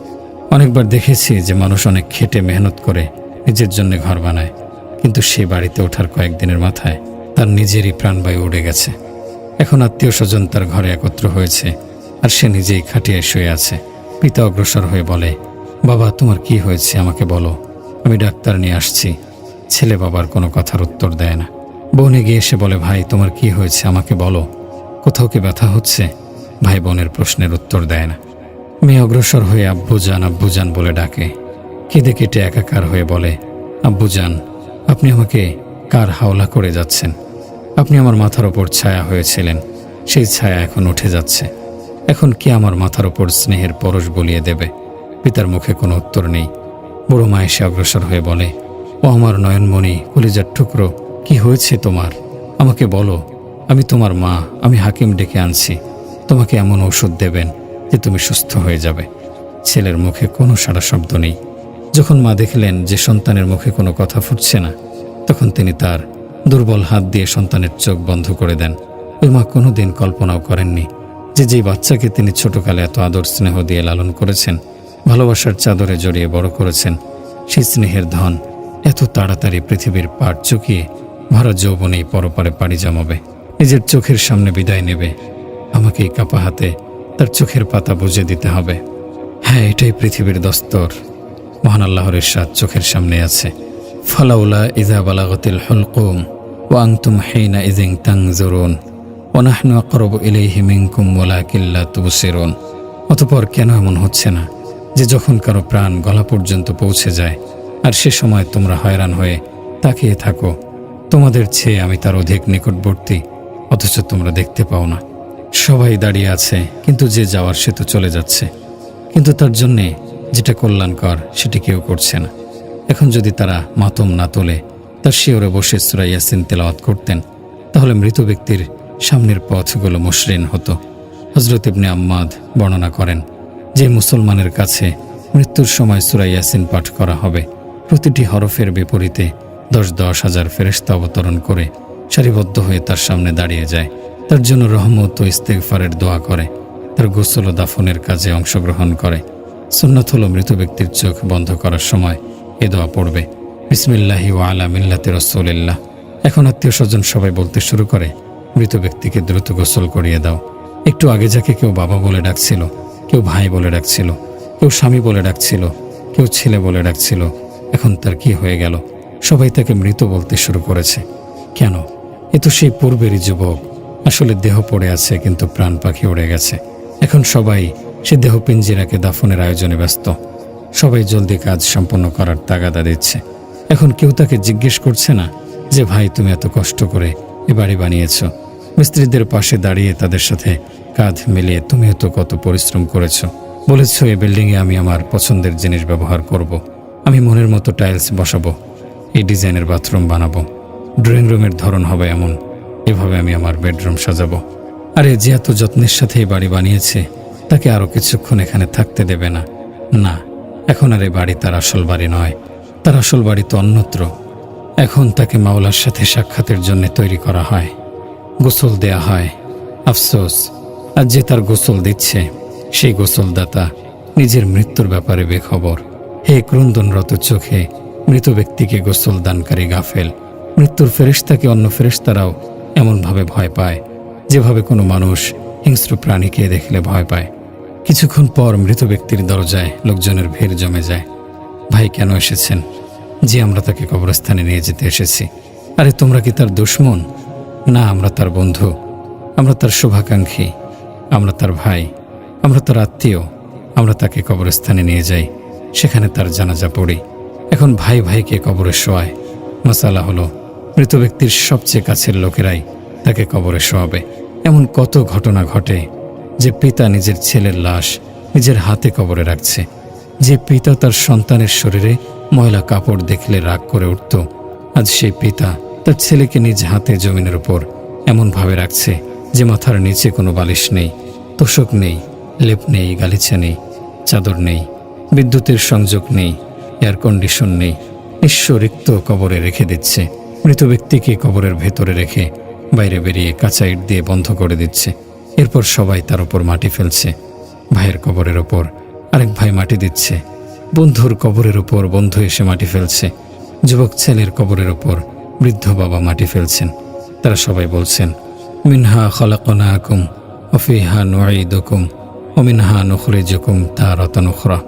অনেকবার দেখেছি যে মানুষ অনেক খেটে মেহনত করে নিজের জন্য ঘর বানায়, কিন্তু সেই বাড়িতে ওঠার কয়েকদিনের মাথায় তার নিজেরই প্রাণবায়ু উড়ে গেছে। এখন আত্মীয় স্বজন তার ঘরে একত্র হয়েছে আর সে নিজেই খাটিয়ায় শুয়ে আছে। পিতা অগ্রসর হয়ে বলে, বাবা তোমার কি হয়েছে আমাকে বলো, আমি ডাক্তার নিয়ে আসছি। ছেলে বাবার কোনো কথার উত্তর দেয় না। বোন এগিয়ে এসে বলে, ভাই তোমার কি হয়েছে আমাকে বলো, কোথাও কি ব্যথা হচ্ছে? ভাই বোনের প্রশ্নের উত্তর দেয় না। মেয়ে অগ্রসর হয়ে আব্বুজান বলে ডাকে। কেঁদে কেটে একাকার হয়ে বলে, আব্বুজান আপনি আমাকে কার হাওলা করে যাচ্ছেন? আপনি আমার মাথার ওপর ছায়া হয়েছিলেন, সেই ছায়া এখন উঠে যাচ্ছে। এখন কে আমার মাথার ওপর স্নেহের পরশ বলিয়ে দেবে? পিতার মুখে কোনো উত্তর নেই। বুড়ো মা এসে অগ্রসর হয়ে বলে, ও আমার নয়নমণি, কলিজার টুকরো, কি হয়েছে তোমার? আমাকে বলো, আমি তোমার মা, আমি হাকিম ডেকে আনছি। তোমাকে এমন ঔষধ দেবেন যে তুমি সুস্থ হয়ে যাবে। ছেলের মুখে কোনো সাড়া শব্দ নেই। যখন মা দেখলেন যে সন্তানের মুখে কোনো কথা ফুটছে না, তখন তিনি তার দুর্বল হাত দিয়ে সন্তানের চোখ বন্ধ করে দেন। ওই মা কোনোদিন কল্পনাও করেননি যে যেই বাচ্চাকে তিনি ছোটকালে এত আদর স্নেহ দিয়ে লালন করেছেন, ভালোবাসার চাদরে জড়িয়ে বড় করেছেন, সেই স্নেহের ধন এত তাড়াতাড়ি পৃথিবীর পাট চুকিয়ে ভরা যৌবনেই পরপারে পাড়ি জমাবে, নিজের চোখের সামনে বিদায় নেবে। আমাকেই কাপা হাতে তার চোখের পাতা বুঝে দিতে হবে। হ্যাঁ, এটাই পৃথিবীর দস্তর। মহান আল্লাহর ইরশাদ চোখের সামনে আছে, ফালাউলা ইযা বালাগাতিল হুলকুম ওয়া আনতুম হিনা ইযিন তানজুরুন ওয়া নাহনু আকরাবু ইলাইহি মিনকুম ওয়ালাকিন লা তুবসিরুন। অতঃপর কেন এমন হচ্ছে না যে যখন কারো প্রাণ গলা পর্যন্ত পৌঁছে যায় আর সে সময় তোমরা হয়রান হয়ে তাকিয়ে থাকো, তোমাদের চেয়ে আমি তার অধিক নিকটবর্তী, অথচ তোমরা দেখতে পাও না। সবাই দাঁড়িয়ে আছে, কিন্তু যে যাওয়ার সে তো চলে যাচ্ছে, কিন্তু তার জন্যে যেটা কল্যাণকর সেটি কেউ করছে না। এখন যদি তারা মাতম না তোলে, তার শিওরে বসে সূরা ইয়াসিন তেলাওয়াত করতেন, তাহলে মৃত ব্যক্তির সামনের পথগুলো মসৃণ হতো। হযরত ইবনে আম্মাদ বর্ণনা করেন, যে মুসলমানের কাছে মৃত্যুর সময় সূরা ইয়াসিন পাঠ করা হবে, প্রতিটি হরফের বিপরীতে 10,000 ফেরেশতা অবতরণ করে সারিবদ্ধ হয়ে তার সামনে দাঁড়িয়ে যায়, তার জন্য রহমত ও ইস্তেগফারের দোয়া করে, তার গোসল ও দাফনের কাজে অংশগ্রহণ করে। সুন্নাত হলো মৃত ব্যক্তির চোখ বন্ধ করার সময় এ দোয়া পড়বে, বিসমিল্লাহি ওয়া আলা মিল্লাতি রাসূলিল্লাহ। এখন আত্মীয় স্বজন সবাই বলতে শুরু করে, মৃত ব্যক্তিকে দ্রুত গোসল করিয়ে দাও। একটু আগে যাকে কেউ বাবা বলে ডাকছিল, কেউ ভাই বলে ডাকছিল, কেউ স্বামী বলে ডাকছিল, কেউ ছেলে বলে ডাকছিল, এখন তার কি হয়ে গেল? সবাই তাকে মৃত বলতে শুরু করেছে। কেন? এ তো সেই পূর্বেরই যুবক। আসলে দেহ পড়ে আছে, কিন্তু প্রাণ পাখি উড়ে গেছে। এখন সবাই সে দেহ পিঞ্জিরাকে দাফনের আয়োজনে ব্যস্ত। সবাই জলদি কাজ সম্পন্ন করার তাগাদা দিচ্ছে। এখন কেউ তাকে জিজ্ঞেস করছে না যে ভাই তুমি এত কষ্ট করে এ বাড়ি বানিয়েছ, মিস্ত্রিদের পাশে দাঁড়িয়ে তাদের সাথে কাঁধ মিলিয়ে তুমিও তো কত পরিশ্রম করেছ, বলেছ এই বিল্ডিংয়ে আমি আমার পছন্দের জিনিস ব্যবহার করব, আমি মনের মতো টাইলস বসাবো, এই ডিজাইনের বাথরুম বানাবো, ড্রয়িং রুমের ধরন হবে এমন, এভাবে আমি আমার বেডরুম সাজাবো। আরে যে এত যত্নের সাথে এই বাড়ি বানিয়েছে, তাকে আরও কিছুক্ষণ এখানে থাকতে দেবে না? না, এখন আর এই বাড়ি তার আসল বাড়ি নয়, তার আসল বাড়ি তো অন্যত্র। এখন তাকে মাওলার সাথে সাক্ষাতের জন্য তৈরি করা হয়, গোসল দেয়া হয়। আফসোস, আর যে তার গোসল দিচ্ছে সেই গোসলদাতা নিজের মৃত্যুর ব্যাপারে বেখবর। হে ক্রন্দনরত চোখে মৃত ব্যক্তিকে গোসল দানকারী গাফেল। মৃত্যুর ফেরেশতাকে অন্য ফেরেশতারাও এমনভাবে ভয় পায় যেভাবে কোনো মানুষ হিংস্র প্রাণীকে দেখলে ভয় পায়। কিছুক্ষণ পর মৃত ব্যক্তির দরজায় লোকজনের ভিড় জমে যায়। ভাই কেন এসেছেন? জি, আমরা তাকে কবরস্থানে নিয়ে যেতে এসেছি। আরে তোমরা কি তার দুশমন? না, আমরা তার বন্ধু, আমরা তার শুভাকাঙ্ক্ষী, আমরা তার ভাই, আমরা তার আত্মীয়। আমরা তাকে কবরস্থানে নিয়ে যাই, সেখানে তার জানাজা পড়ি। এখন ভাই ভাইকে কবরে শোয়ায়। মাসালা হলো, মৃত ব্যক্তির সবচেয়ে কাছের লোকেরাই তাকে কবরে শোয়াবে। এমন কত ঘটনা ঘটে যে পিতা নিজের ছেলের লাশ নিজের হাতে কবরে রাখছে। যে পিতা তার সন্তানের শরীরে ময়লা কাপড় দেখলে রাগ করে উঠত, আজ সেই পিতা তার ছেলেকে নিজ হাতে জমিনের উপর এমনভাবে রাখছে যে মাথার নিচে কোনো বালিশ নেই, তোষক নেই, লেপ নেই, গালিচা নেই, চাদর নেই, বিদ্যুতের সংযোগ নেই, এয়ার কন্ডিশন নেই। নিঃস্ব রিক্ত কবরে রেখে দিচ্ছে। মৃত ব্যক্তিকে কবরের ভেতরে রেখে বাইরে বেরিয়ে কাঁচা ইট দিয়ে বন্ধ করে দিচ্ছে। এরপর সবাই তার উপর মাটি ফেলছে। ভাইয়ের কবরের ওপর আরেক ভাই মাটি দিচ্ছে। বন্ধুর কবরের ওপর বন্ধু এসে মাটি ফেলছে। যুবক ছেলের কবরের ওপর বৃদ্ধ বাবা মাটি ফেলছেন। তারা সবাই বলছেন, মিনহা খলাকনাকুম ওয়া ফিহা নুঈদুকুম ওয়া মিনহা নুখরিজুকুম তারাতান উখরা।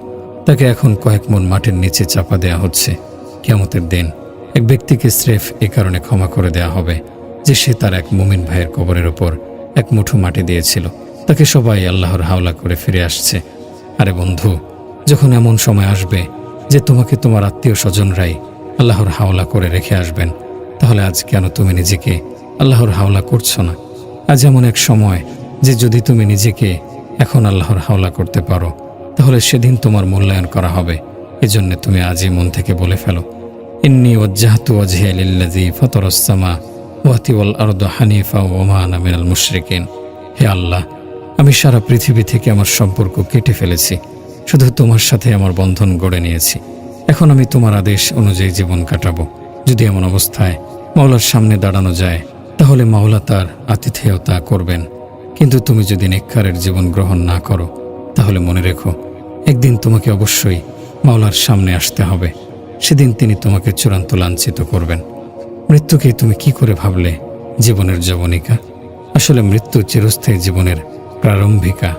তাকে এখন কয়েক মণ মাটির নিচে চাপা দেয়া হচ্ছে। কিয়ামতের দিন এক ব্যক্তিকে স্রেফ এ কারণে ক্ষমা করে দেয়া হবে যে সে তার এক মুমিন ভাইয়ের কবরের ওপর এক মুঠো মাটি দিয়েছিল। তাকে সবাই আল্লাহর হাওলা করে ফিরে আসছে। আরে বন্ধু, যখন এমন সময় আসবে যে তোমাকে তোমার আত্মীয় স্বজনরাই আল্লাহর হাওলা করে রেখে আসবেন, তাহলে আজ কেন তুমি নিজেকে আল্লাহর হাওলা করছো না? আজ এমন এক সময় যে যদি তুমি নিজেকে এখন আল্লাহর হাওলা করতে পারো, তাহলে সেদিন তোমার মূল্যায়ন করা হবে। এজন্য তুমি আজই মন থেকে বলে ফেলো, ইন্নী ওয়াজ্জাহতু ওয়াজহিয়া লিল্লাযী ফাতারাস সামা ওয়াল আরদা হানিফা ওয়া মা আনা মিনাল মুশরিকিন। হে আল্লাহ, আমি সারা পৃথিবী থেকে আমার সম্পর্ক কেটে ফেলেছি, শুধু তোমার সাথে আমার বন্ধন গড়ে নিয়েছি। এখন আমি তোমার আদেশ অনুযায়ী জীবন কাটাবো। যদি এমন অবস্থায় মাওলার সামনে দাঁড়ানো যায়, তাহলে মাওলা তার আতিথেয়তা করবেন। কিন্তু তুমি যদি নেককারের জীবন গ্রহণ না করো, তাহলে মনে রেখো, একদিন তোমাকে অবশ্যই মাওলার সামনে আসতে হবে। সেদিন তিনি তোমাকে চূড়ান্ত লাঞ্ছিত করবেন। মৃত্যুকে তুমি কি করে ভাবলে জীবনের যবনিকা? আসলে মৃত্যু চিরস্থায়ী জীবনের প্রারম্ভিকা।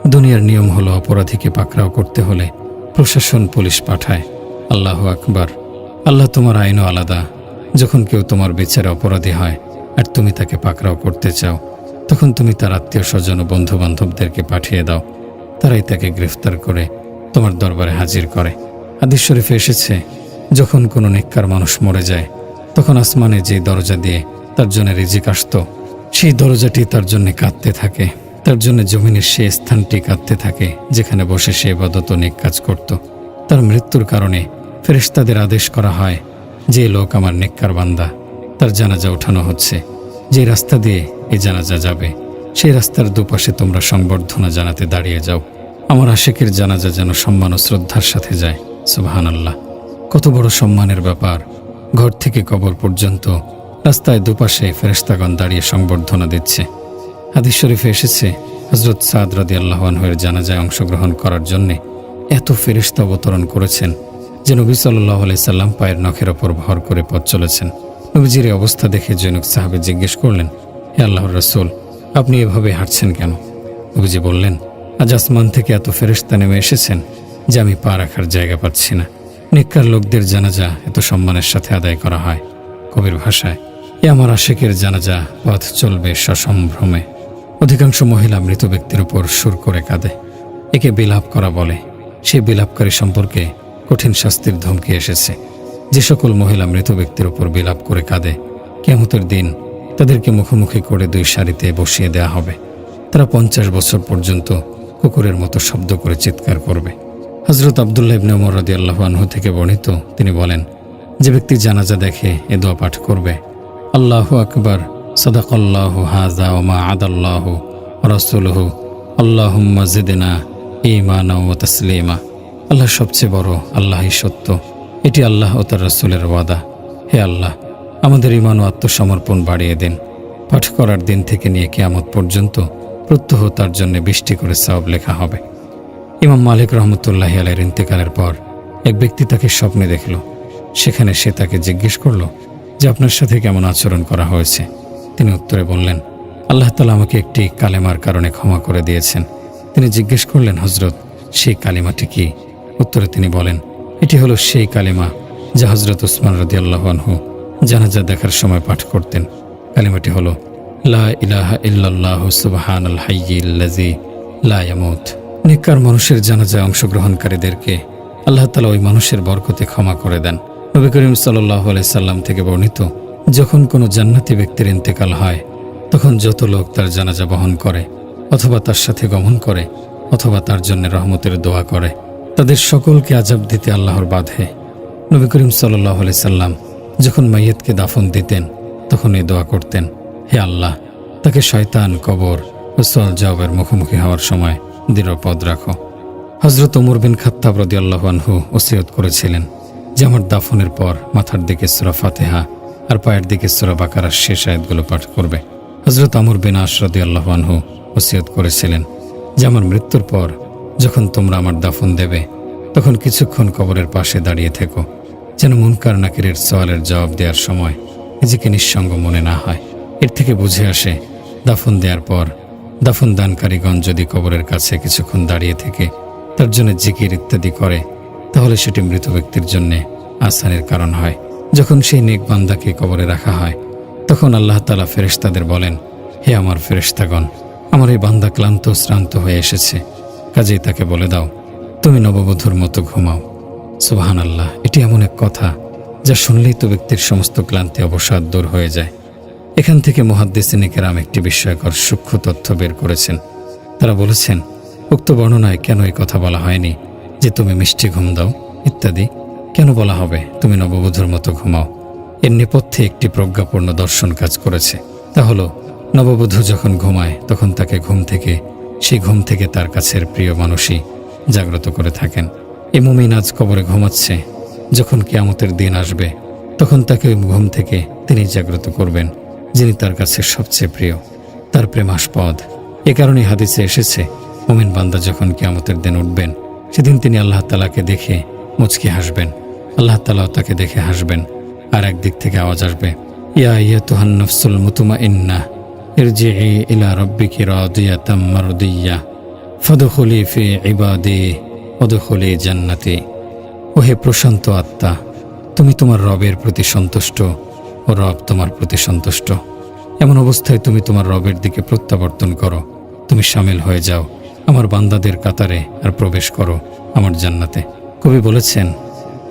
দুনিয়ার নিয়ম হলো অপরাধীকে পাকড়াও করতে হলে প্রশাসন পুলিশ পাঠায়। আল্লাহু আকবার। আল্লাহ তোমার আইনও আলাদা। যখন কেউ তোমার বিচারে অপরাধী হয় আর তুমি তাকে পাকড়াও করতে চাও, তখন তুমি তার আত্মীয় স্বজন ও বন্ধু বান্ধবদেরকে পাঠিয়ে দাও। তারাই তাকে গ্রেফতার করে তোমার দরবারে হাজির করে। হাদিস শরীফে এসেছে, যখন কোনো নেককার মানুষ মরে যায়, তখন আসমানে যে দরজা দিয়ে তার জন্য রিজিক আসতো, সেই দরজাটি তার জন্য কাঁদতে থাকে। তার জন্য জমিনের সেই স্থানটি কাঁদতে থাকে যেখানে বসে সে ইবাদত ও নেক কাজ করত। তার মৃত্যুর কারণে ফেরেশতাদের আদেশ করা হয়, যে লোক আমার নেককার বান্দা, তার জানাজা ওঠানো হচ্ছে। যে রাস্তা দিয়ে এই জানাজা যাবে, সেই রাস্তার দুপাশে তোমরা সংবর্ধনা জানাতে দাঁড়িয়ে যাও। আমার আশেকের জানাজা যেন সম্মান ও শ্রদ্ধার সাথে যায়। সুবহানাল্লাহ, কত বড় সম্মানের ব্যাপার! ঘর থেকে কবর পর্যন্ত রাস্তায় দুপাশে ফেরেশতাগণ দাঁড়িয়ে সংবর্ধনা দিচ্ছে। হাদিস শরীফে এসেছে, হযরত সাদ রাদিয়াল্লাহু আনহু-এর জানাজায় অংশগ্রহণ করার জন্য এত ফেরেশতা অবতরণ করেছেন যে নবী সাল্লাল্লাহু আলাইহি সাল্লাম পায়ের নখের ওপর ভর করে পথ চলেছেন। নবীজির এই অবস্থা দেখে জনৈক সাহাবী জিজ্ঞেস করলেন, হে আল্লাহর রাসূল, আপনি এভাবে হাঁটছেন কেন? নবীজি বললেন, আজ আসমান থেকে এত ফেরেশতা নেমে এসেছেন যে আমি পা রাখার জায়গা পাচ্ছি না। নেককার লোকদের জানাজা এত সম্মানের সাথে আদায় করা হয়। কবির ভাষায়, এ আমার আশেকের জানাজা পথ চলবে সসম্ভ্রমে। অধিকাংশ মহিলা মৃত ব্যক্তির উপর সুর করে কাঁদে। একে বিলাপ করা বলে। সে বিলাপকারী সম্পর্কে কঠিন শাস্তির ধমকি এসেছে। যে সকল মহিলা মৃত ব্যক্তির উপর বিলাপ করে কাঁদে, কিয়ামতের দিন তাদেরকে মুখোমুখি করে দুই সারিতে বসিয়ে দেয়া হবে। তারা 50 বছর পর্যন্ত কুকুরের মতো শব্দ করে চিৎকার করবে। হযরত আব্দুল্লাহ ইবনে ওমর রাদিয়াল্লাহু আনহু থেকে বর্ণিত, তিনি বলেন, যে ব্যক্তি জানাজা দেখে এ দোয়া পাঠ করবে, আল্লাহু আকবার, সাদাকাল্লাহু হাযা ওয়া মা আদাল্লাহু ওয়া রাসূলুহু, আল্লাহুম্মা জিদনা ঈমানা ওয়া তাসলিমা। আল্লাহ সবচেয়ে বড়, আল্লাহই সত্য, এটি আল্লাহ ও তার রাসূলের ওয়াদা। হে আল্লাহ, আমাদের ঈমান ও আত্মসমর্পণ বাড়িয়ে দিন। পাঠ করার দিন থেকে নিয়ে কিয়ামত পর্যন্ত প্রত্যহ তার জন্য 20টি করে সওয়াব লেখা হবে। ইমাম মালিক রাহমাতুল্লাহি আলাইহির ইন্তেকালের পর এক ব্যক্তি তাকে স্বপ্নে দেখল। সেখানে সে তাকে জিজ্ঞেস করল যে আপনার সাথে কেমন আচরণ করা হয়েছে। তিনি উত্তরে বললেন, আল্লাহ তাআলা আমাকে একটি কালেমার কারণে ক্ষমা করে দিয়েছেন। তিনি জিজ্ঞেস করলেন, হযরত, সেই কালিমাটি কি? উত্তরে তিনি বলেন, এটি হলো সেই কালিমা যা হযরত উসমান রাদিয়াল্লাহু আনহু জানাজা দেখার সময় পাঠ করতেন। কালিমাটি হলো লা ইলাহা ইল্লাল্লাহু সুবহানাল হাইয়্যিল্লাযী লা ইয়ামুত। নেককার মানুষের জানাজায় অংশগ্রহণকারীদেরকে আল্লাহ তাআলা ওই মানুষের বরকতে ক্ষমা করে দেন। নবী করিম সাল্লাল্লাহু আলাইহি সাল্লাম থেকে বর্ণিত, যখন কোনো জান্নাতি ব্যক্তির ইন্তেকাল হয় তখন যত লোক তার জানাজা বহন করে অথবা তার সাথে গমন করে অথবা তার জন্য রহমতের দোয়া করে, তাদের সকলকে আযাব দিতে আল্লাহর বাধে। নবী করিম সাল্লাল্লাহু আলাইহি সাল্লাম যখন মাইয়াতকে দাফন দিতেন তখন এই দোয়া করতেন, হে আল্লাহ, তাকে শয়তান, কবর ও সওয়াল জবাবের মুখোমুখি হওয়ার সময় নিরাপদ রাখো। হযরত ওমর বিন খাত্তাব রাদিয়াল্লাহু আনহু ওসিয়ত করেছিলেন যে আমার দাফনের পর মাথার দিকে সূরা ফাতিহা আর পায়ের দিকে সূরা বাকারার শেষ আয়াতগুলো পাঠ করবে। হযরত আমর বিন আস রাদিয়াল্লাহু আনহু ওসিয়ত করেছিলেন যে আমার মৃত্যুর পর যখন তোমরা আমার দাফন দেবে তখন কিছুক্ষণ কবরের পাশে দাঁড়িয়ে থেকো, যেন মুনকার নাকিরের সওয়ালের জবাব দেওয়ার সময় নিজেকে নিঃসঙ্গ মনে না হয়। এর থেকে বুঝে আসে দাফন দেওয়ার পর দাফন দানকারীগণ যদি কবরের কাছে কিছুক্ষণ দাঁড়িয়ে থেকে তার জন্য জিকির ইত্যাদি করে তাহলে সেটি মৃত ব্যক্তির জন্য আসানের কারণ হয়। যখন সেই নেক বান্দাকে কবরে রাখা হয় তখন আল্লাহ তাআলা ফেরেশতাদের বলেন, হে আমার ফেরেশতাগণ, আমার এই বান্দা ক্লান্ত শ্রান্ত হয়ে এসেছে, কাজেই তাকে বলে দাও তুমি নববধূর মতো ঘুমাও। সুবহানাল্লাহ। এটি এমন এক কথা যা শুনলেই তো ব্যক্তির সমস্ত ক্লান্তি অবসাদ দূর হয়ে যায়। এখান থেকে মুহাদ্দিসিনে কেরাম একটি বিস্ময়কর সূক্ষ্ম তথ্য বের করেছেন। তারা বলেছেন, উক্ত বর্ণনায় কেন এই কথা বলা হয়নি যে তুমি মিষ্টি ঘুম দাও ইত্যাদি? কেন বলা হবে তুমি নববধূর মতো ঘুমাও? এর নেপথ্যে একটি প্রজ্ঞাপূর্ণ দর্শন কাজ করেছে। তা হলো, নববধূ যখন ঘুমায় তখন তাকে সেই ঘুম থেকে তার কাছের প্রিয় মানুষই জাগ্রত করে থাকেন। এ মুমিন আজ কবরে ঘুমাচ্ছে, যখন কিয়ামতের দিন আসবে তখন তাকে ওই ঘুম থেকে তিনি জাগ্রত করবেন যিনি তার কাছে সবচেয়ে প্রিয়, তার প্রেমাস্পদ। এ কারণে হাদিসে এসেছে, মুমিন বান্দা যখন কিয়ামতের দিন উঠবেন সেদিন তিনি আল্লাহ তাআলাকে দেখে মুচকি হাসবেন, আল্লাহ তাআলাও তাকে দেখে হাসবেন। আর একদিক থেকে আওয়াজ আসবে, ইয়া আইয়াতুহান নাফসুল মুতমাইন্নাহ ইরজিই ইলা রাব্বিকি রাদিয়াতাম মারদিয়্যাহ ফাদখুলি ফি ইবাদি ওয়াদখুলি জান্নাতি। ওহে প্রশান্ত আত্মা, তুমি তোমার রবের প্রতি সন্তুষ্ট ও রব তোমার প্রতি সন্তুষ্ট। এমন অবস্থায় তুমি তোমার রবের দিকে প্রত্যাবর্তন করো, তুমি শামিল হয়ে যাও আমার বান্দাদের কাতারে আর প্রবেশ করো আমার জান্নাতে। কবি বলেছেন,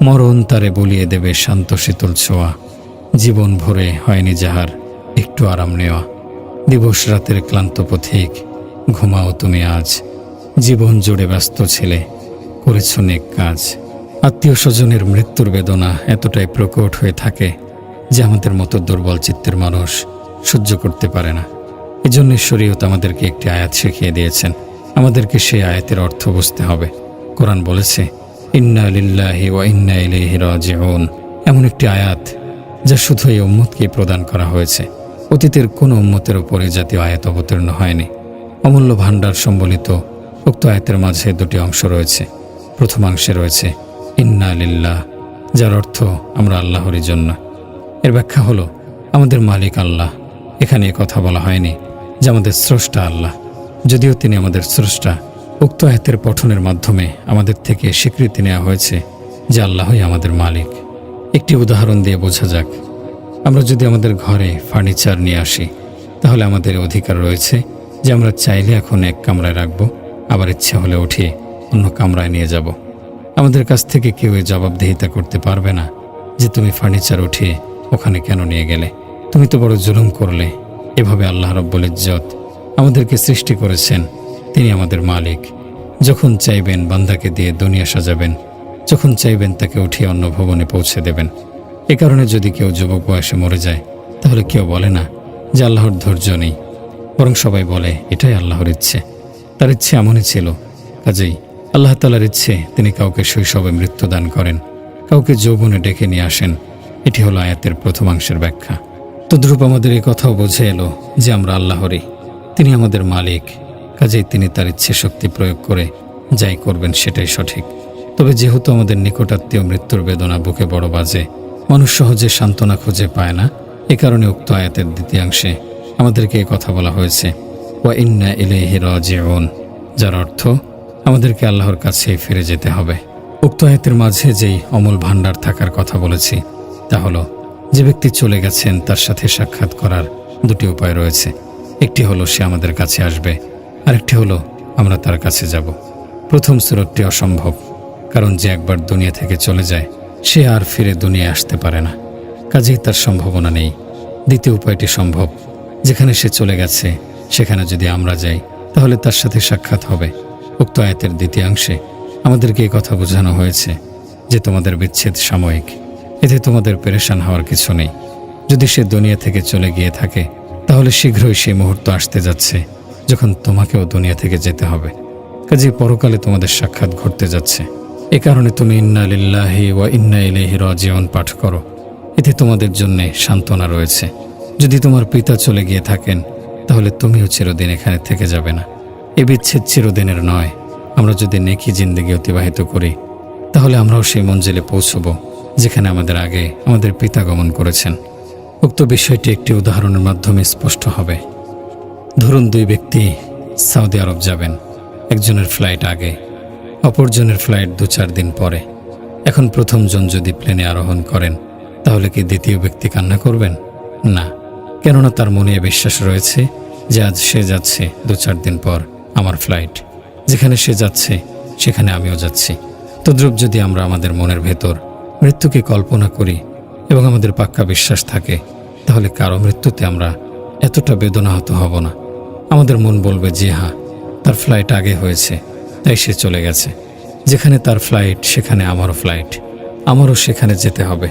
মরণ তারে বলিয়ে দেবে শান্ত শীতল ছোঁয়া, জীবন ভরে হয়নি যাহার একটু আরাম নেওয়া। দিবস রাতের ক্লান্ত পথিক, ঘুমাও তুমি আজ, জীবন জুড়ে ব্যস্ত ছিলে, করেছ নেক কাজ। আত্মীয় স্বজনের মৃত্যুর বেদনা এতটাই প্রকট হয়ে থাকে যে আমাদের মতো দুর্বল চিত্তের মানুষ সহ্য করতে পারে না। এজন্য শরীয়ত আমাদেরকে একটি আয়াত শিখিয়ে দিয়েছেন, আমাদেরকে সেই আয়াতের অর্থ বুঝতে হবে। কোরআন বলেছে, ইন্না লিল্লাহি ওয়া ইন্না ইলাইহি রাজিউন, এমন একটি আয়াত যা শুধু এই উম্মতকেই প্রদান করা হয়েছে। অতীতের কোনো উম্মতের উপরে জাতীয় আয়াত অবতীর্ণ হয়নি। অমূল্য ভাণ্ডার সম্বলিত উক্ত আয়াতের মাঝে দুটি অংশ রয়েছে। প্রথমাংশে রয়েছে ইন্না লিল্লাহ, যার অর্থ আমরা আল্লাহরই জন্য। এর ব্যাখ্যা হলো আমাদের মালিক আল্লাহ। এখানে কথা বলা হয়নি যে আমাদের স্রষ্টা আল্লাহ, যদিও তিনি আমাদের স্রষ্টা। উক্ত আয়াতের পঠনের মাধ্যমে আমাদের থেকে স্বীকৃতি নেওয়া হয়েছে যে আল্লাহই আমাদের মালিক। একটি উদাহরণ দিয়ে বোঝা যাক, আমরা যদি আমাদের ঘরে ফার্নিচার নিয়ে আসি তাহলে আমাদের অধিকার রয়েছে যে আমরা চাইলে এখন এক কামরায় রাখব, আবার ইচ্ছে হলে উঠিয়ে অন্য কামরায় নিয়ে যাব। আমাদের কাছ থেকে কেউ জবাবদিহিতা করতে পারবে না যে তুমি ফার্নিচার উঠিয়ে ওখানে কেন নিয়ে গেলে, তুমি তো বড় জুলুম করলে। এভাবে আল্লাহ রাব্বুল ইজ্জত আমাদেরকে সৃষ্টি করেছেন, তিনি আমাদের মালিক। যখন চাইবেন বান্দাকে দিয়ে দুনিয়া সাজাবেন, যখন চাইবেন তাকে উঠিয়ে অন্য ভবনে পৌঁছে দেবেন। এ কারণে যদি কেউ যুবক বয়সে মরে যায় তাহলে কেউ বলে না যে আল্লাহর ধৈর্য নেই, বরং সবাই বলে এটাই আল্লাহর ইচ্ছে, তার ইচ্ছে এমনই ছিল। কাজেই আল্লাহ তাআলার ইচ্ছে তিনি কাউকে শৈশবে মৃত্যু দান করেন, কাউকে যৌবনে ডেকে নিয়ে আসেন। এটি হলো আয়াতের প্রথমাংশের ব্যাখ্যা। তদ্রূপ আমাদের এই কথাও বোঝে এলো যে আমরা আল্লাহরই, তিনি আমাদের মালিক। কাজেই তিনি তার ইচ্ছে শক্তি প্রয়োগ করে যাই করবেন সেটাই সঠিক। তবে যেহেতু আমাদের নিকটাত্মীয় মৃত্যুর বেদনা বুকে বড় বাজে, মানুষ সহজে সান্ত্বনা খুঁজে পায় না, এ কারণে উক্ত আয়াতের দ্বিতীয়াংশে আমাদেরকে এই কথা বলা হয়েছে, ওয়া ইন্না ইলাইহি রাজিউন, যার অর্থ আমাদেরকে আল্লাহর কাছেই ফিরে যেতে হবে। উক্ত আয়াতের মাঝে যেই অমূল ভাণ্ডার থাকার কথা বলেছি, তা হলো যে ব্যক্তি চলে গেছেন তার সাথে সাক্ষাৎ করার দুটি উপায় রয়েছে। একটি হলো সে আমাদের কাছে আসবে, আরেকটি হলো আমরা তার কাছে যাব। প্রথম সুরতটি অসম্ভব, কারণ যে একবার দুনিয়া থেকে চলে যায় সে আর ফিরে দুনিয়ায় আসতে পারে না, কাজেই তার সম্ভাবনা নেই। দ্বিতীয় উপায়টি সম্ভব, যেখানে সে চলে গেছে সেখানে যদি আমরা যাই তাহলে তার সাথে সাক্ষাৎ হবে। উক্ত আয়াতের দ্বিতীয়াংশে আমাদেরকে এই কথা বোঝানো হয়েছে যে তোমাদের বিচ্ছেদ সাময়িক, এতে তোমাদের পেরেশান হওয়ার কিছু নেই। যদি সে দুনিয়া থেকে চলে গিয়ে থাকে তাহলে শীঘ্রই সেই মুহূর্ত আসতে যাচ্ছে যখন তোমাকেও দুনিয়া থেকে যেতে হবে, কাজেই পরকালে তোমাদের সাক্ষাৎ ঘটতে যাচ্ছে। এ কারণে তুমি ইন্না লিল্লাহি ওয়া ইন্না ইলাইহি রাজিউন পাঠ করো, এতে তোমাদের জন্য সান্ত্বনা রয়েছে। যদি তোমার পিতা চলে গিয়ে থাকেন তাহলে তুমিও চিরদিন এখানে থেকে যাবে না। এ বিচ্ছেদ চিরদিনের নয়। আমরা যদি নেকি জিন্দেগি অতিবাহিত করি তাহলে আমরাও সেই মঞ্জিলে পৌঁছব যেখানে আমাদের আগে আমাদের পিতা গমন করেছেন। উক্ত বিষয়টি একটি উদাহরণের মাধ্যমে স্পষ্ট হবে। ধরুন দুই ব্যক্তি সৌদি আরব যাবেন, একজনের ফ্লাইট আগে, অপরজনের ফ্লাইট 2-4 দিন পরে। এখন প্রথম জন যদি প্লেনে আরোহণ করেন তাহলে কি দ্বিতীয় ব্যক্তি কান্না করবেন? না, কেননা তার মনে বিশ্বাস রয়েছে যে আজ সে যাচ্ছে, 2-4 দিন পর আমার ফ্লাইট, যেখানে সে যাচ্ছে সেখানে আমিও যাচ্ছি। তদ্রূপ যদি আমরা আমাদের মনের ভেতর মৃত্যুকে কল্পনা করি এবং আমাদের পাক্কা বিশ্বাস থাকে তাহলে কারো মৃত্যুতে আমরা এতটা বেদনাহত হব না। আমাদের মন বলবে যে হ্যাঁ, তার ফ্লাইট আগে হয়েছে তাই সে চলে গেছে, যেখানে তার ফ্লাইট সেখানে আমারও ফ্লাইট, আমারও সেখানে যেতে হবে,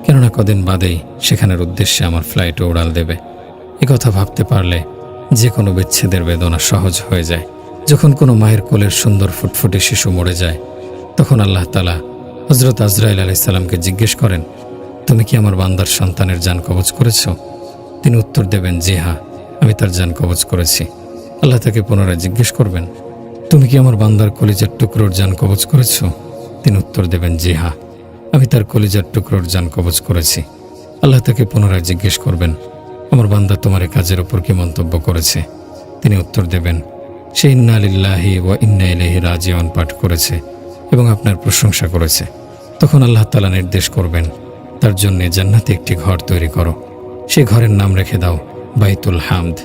কেননা কদিন বাদেই সেখানের উদ্দেশ্যে আমার ফ্লাইটও উড়াল দেবে। কথা ভাবতে পারলে যে কোনো বিচ্ছেদের বেদনা সহজ হয়ে যায়। যখন কোনো মায়ের কোলের সুন্দর ফুটফুটে শিশু মরে যায় তখন আল্লাহ তাআলা হযরত আজরাইল আলাইহিস সালামকে জিজ্ঞেস করেন, তুমি কি আমার বান্দার সন্তানের জান কবজ করেছ? তিনি উত্তর দেবেন, জি হ্যাঁ, আমি তার জান কবজ করেছি। আল্লাহ তাকে পুনরায় জিজ্ঞেস করবেন, তুমি কি আমার বান্দার কলিজার টুকরোর জান কবজ করেছ? তিনি উত্তর দেবেন, জি হ্যাঁ, আমি তার কলিজার টুকরোর জান কবজ করেছি। আল্লাহ তাকে পুনরায় জিজ্ঞেস করবেন, আমার বান্দা তোমার এই কাজের উপর কি মন্তব্য করেছে? তিনি উত্তর দেবেন, সে ইন্না লিল্লাহি ওয়া ইন্না ইলাইহি রাজিউন পাঠ করেছে এবং আপনার প্রশংসা করেছে। তখন আল্লাহ তাআলা নির্দেশ করবেন, তার জন্য জান্নাতে একটি ঘর তৈরি করো, সে ঘরের নাম রেখে দাও বাইতুল হামদ।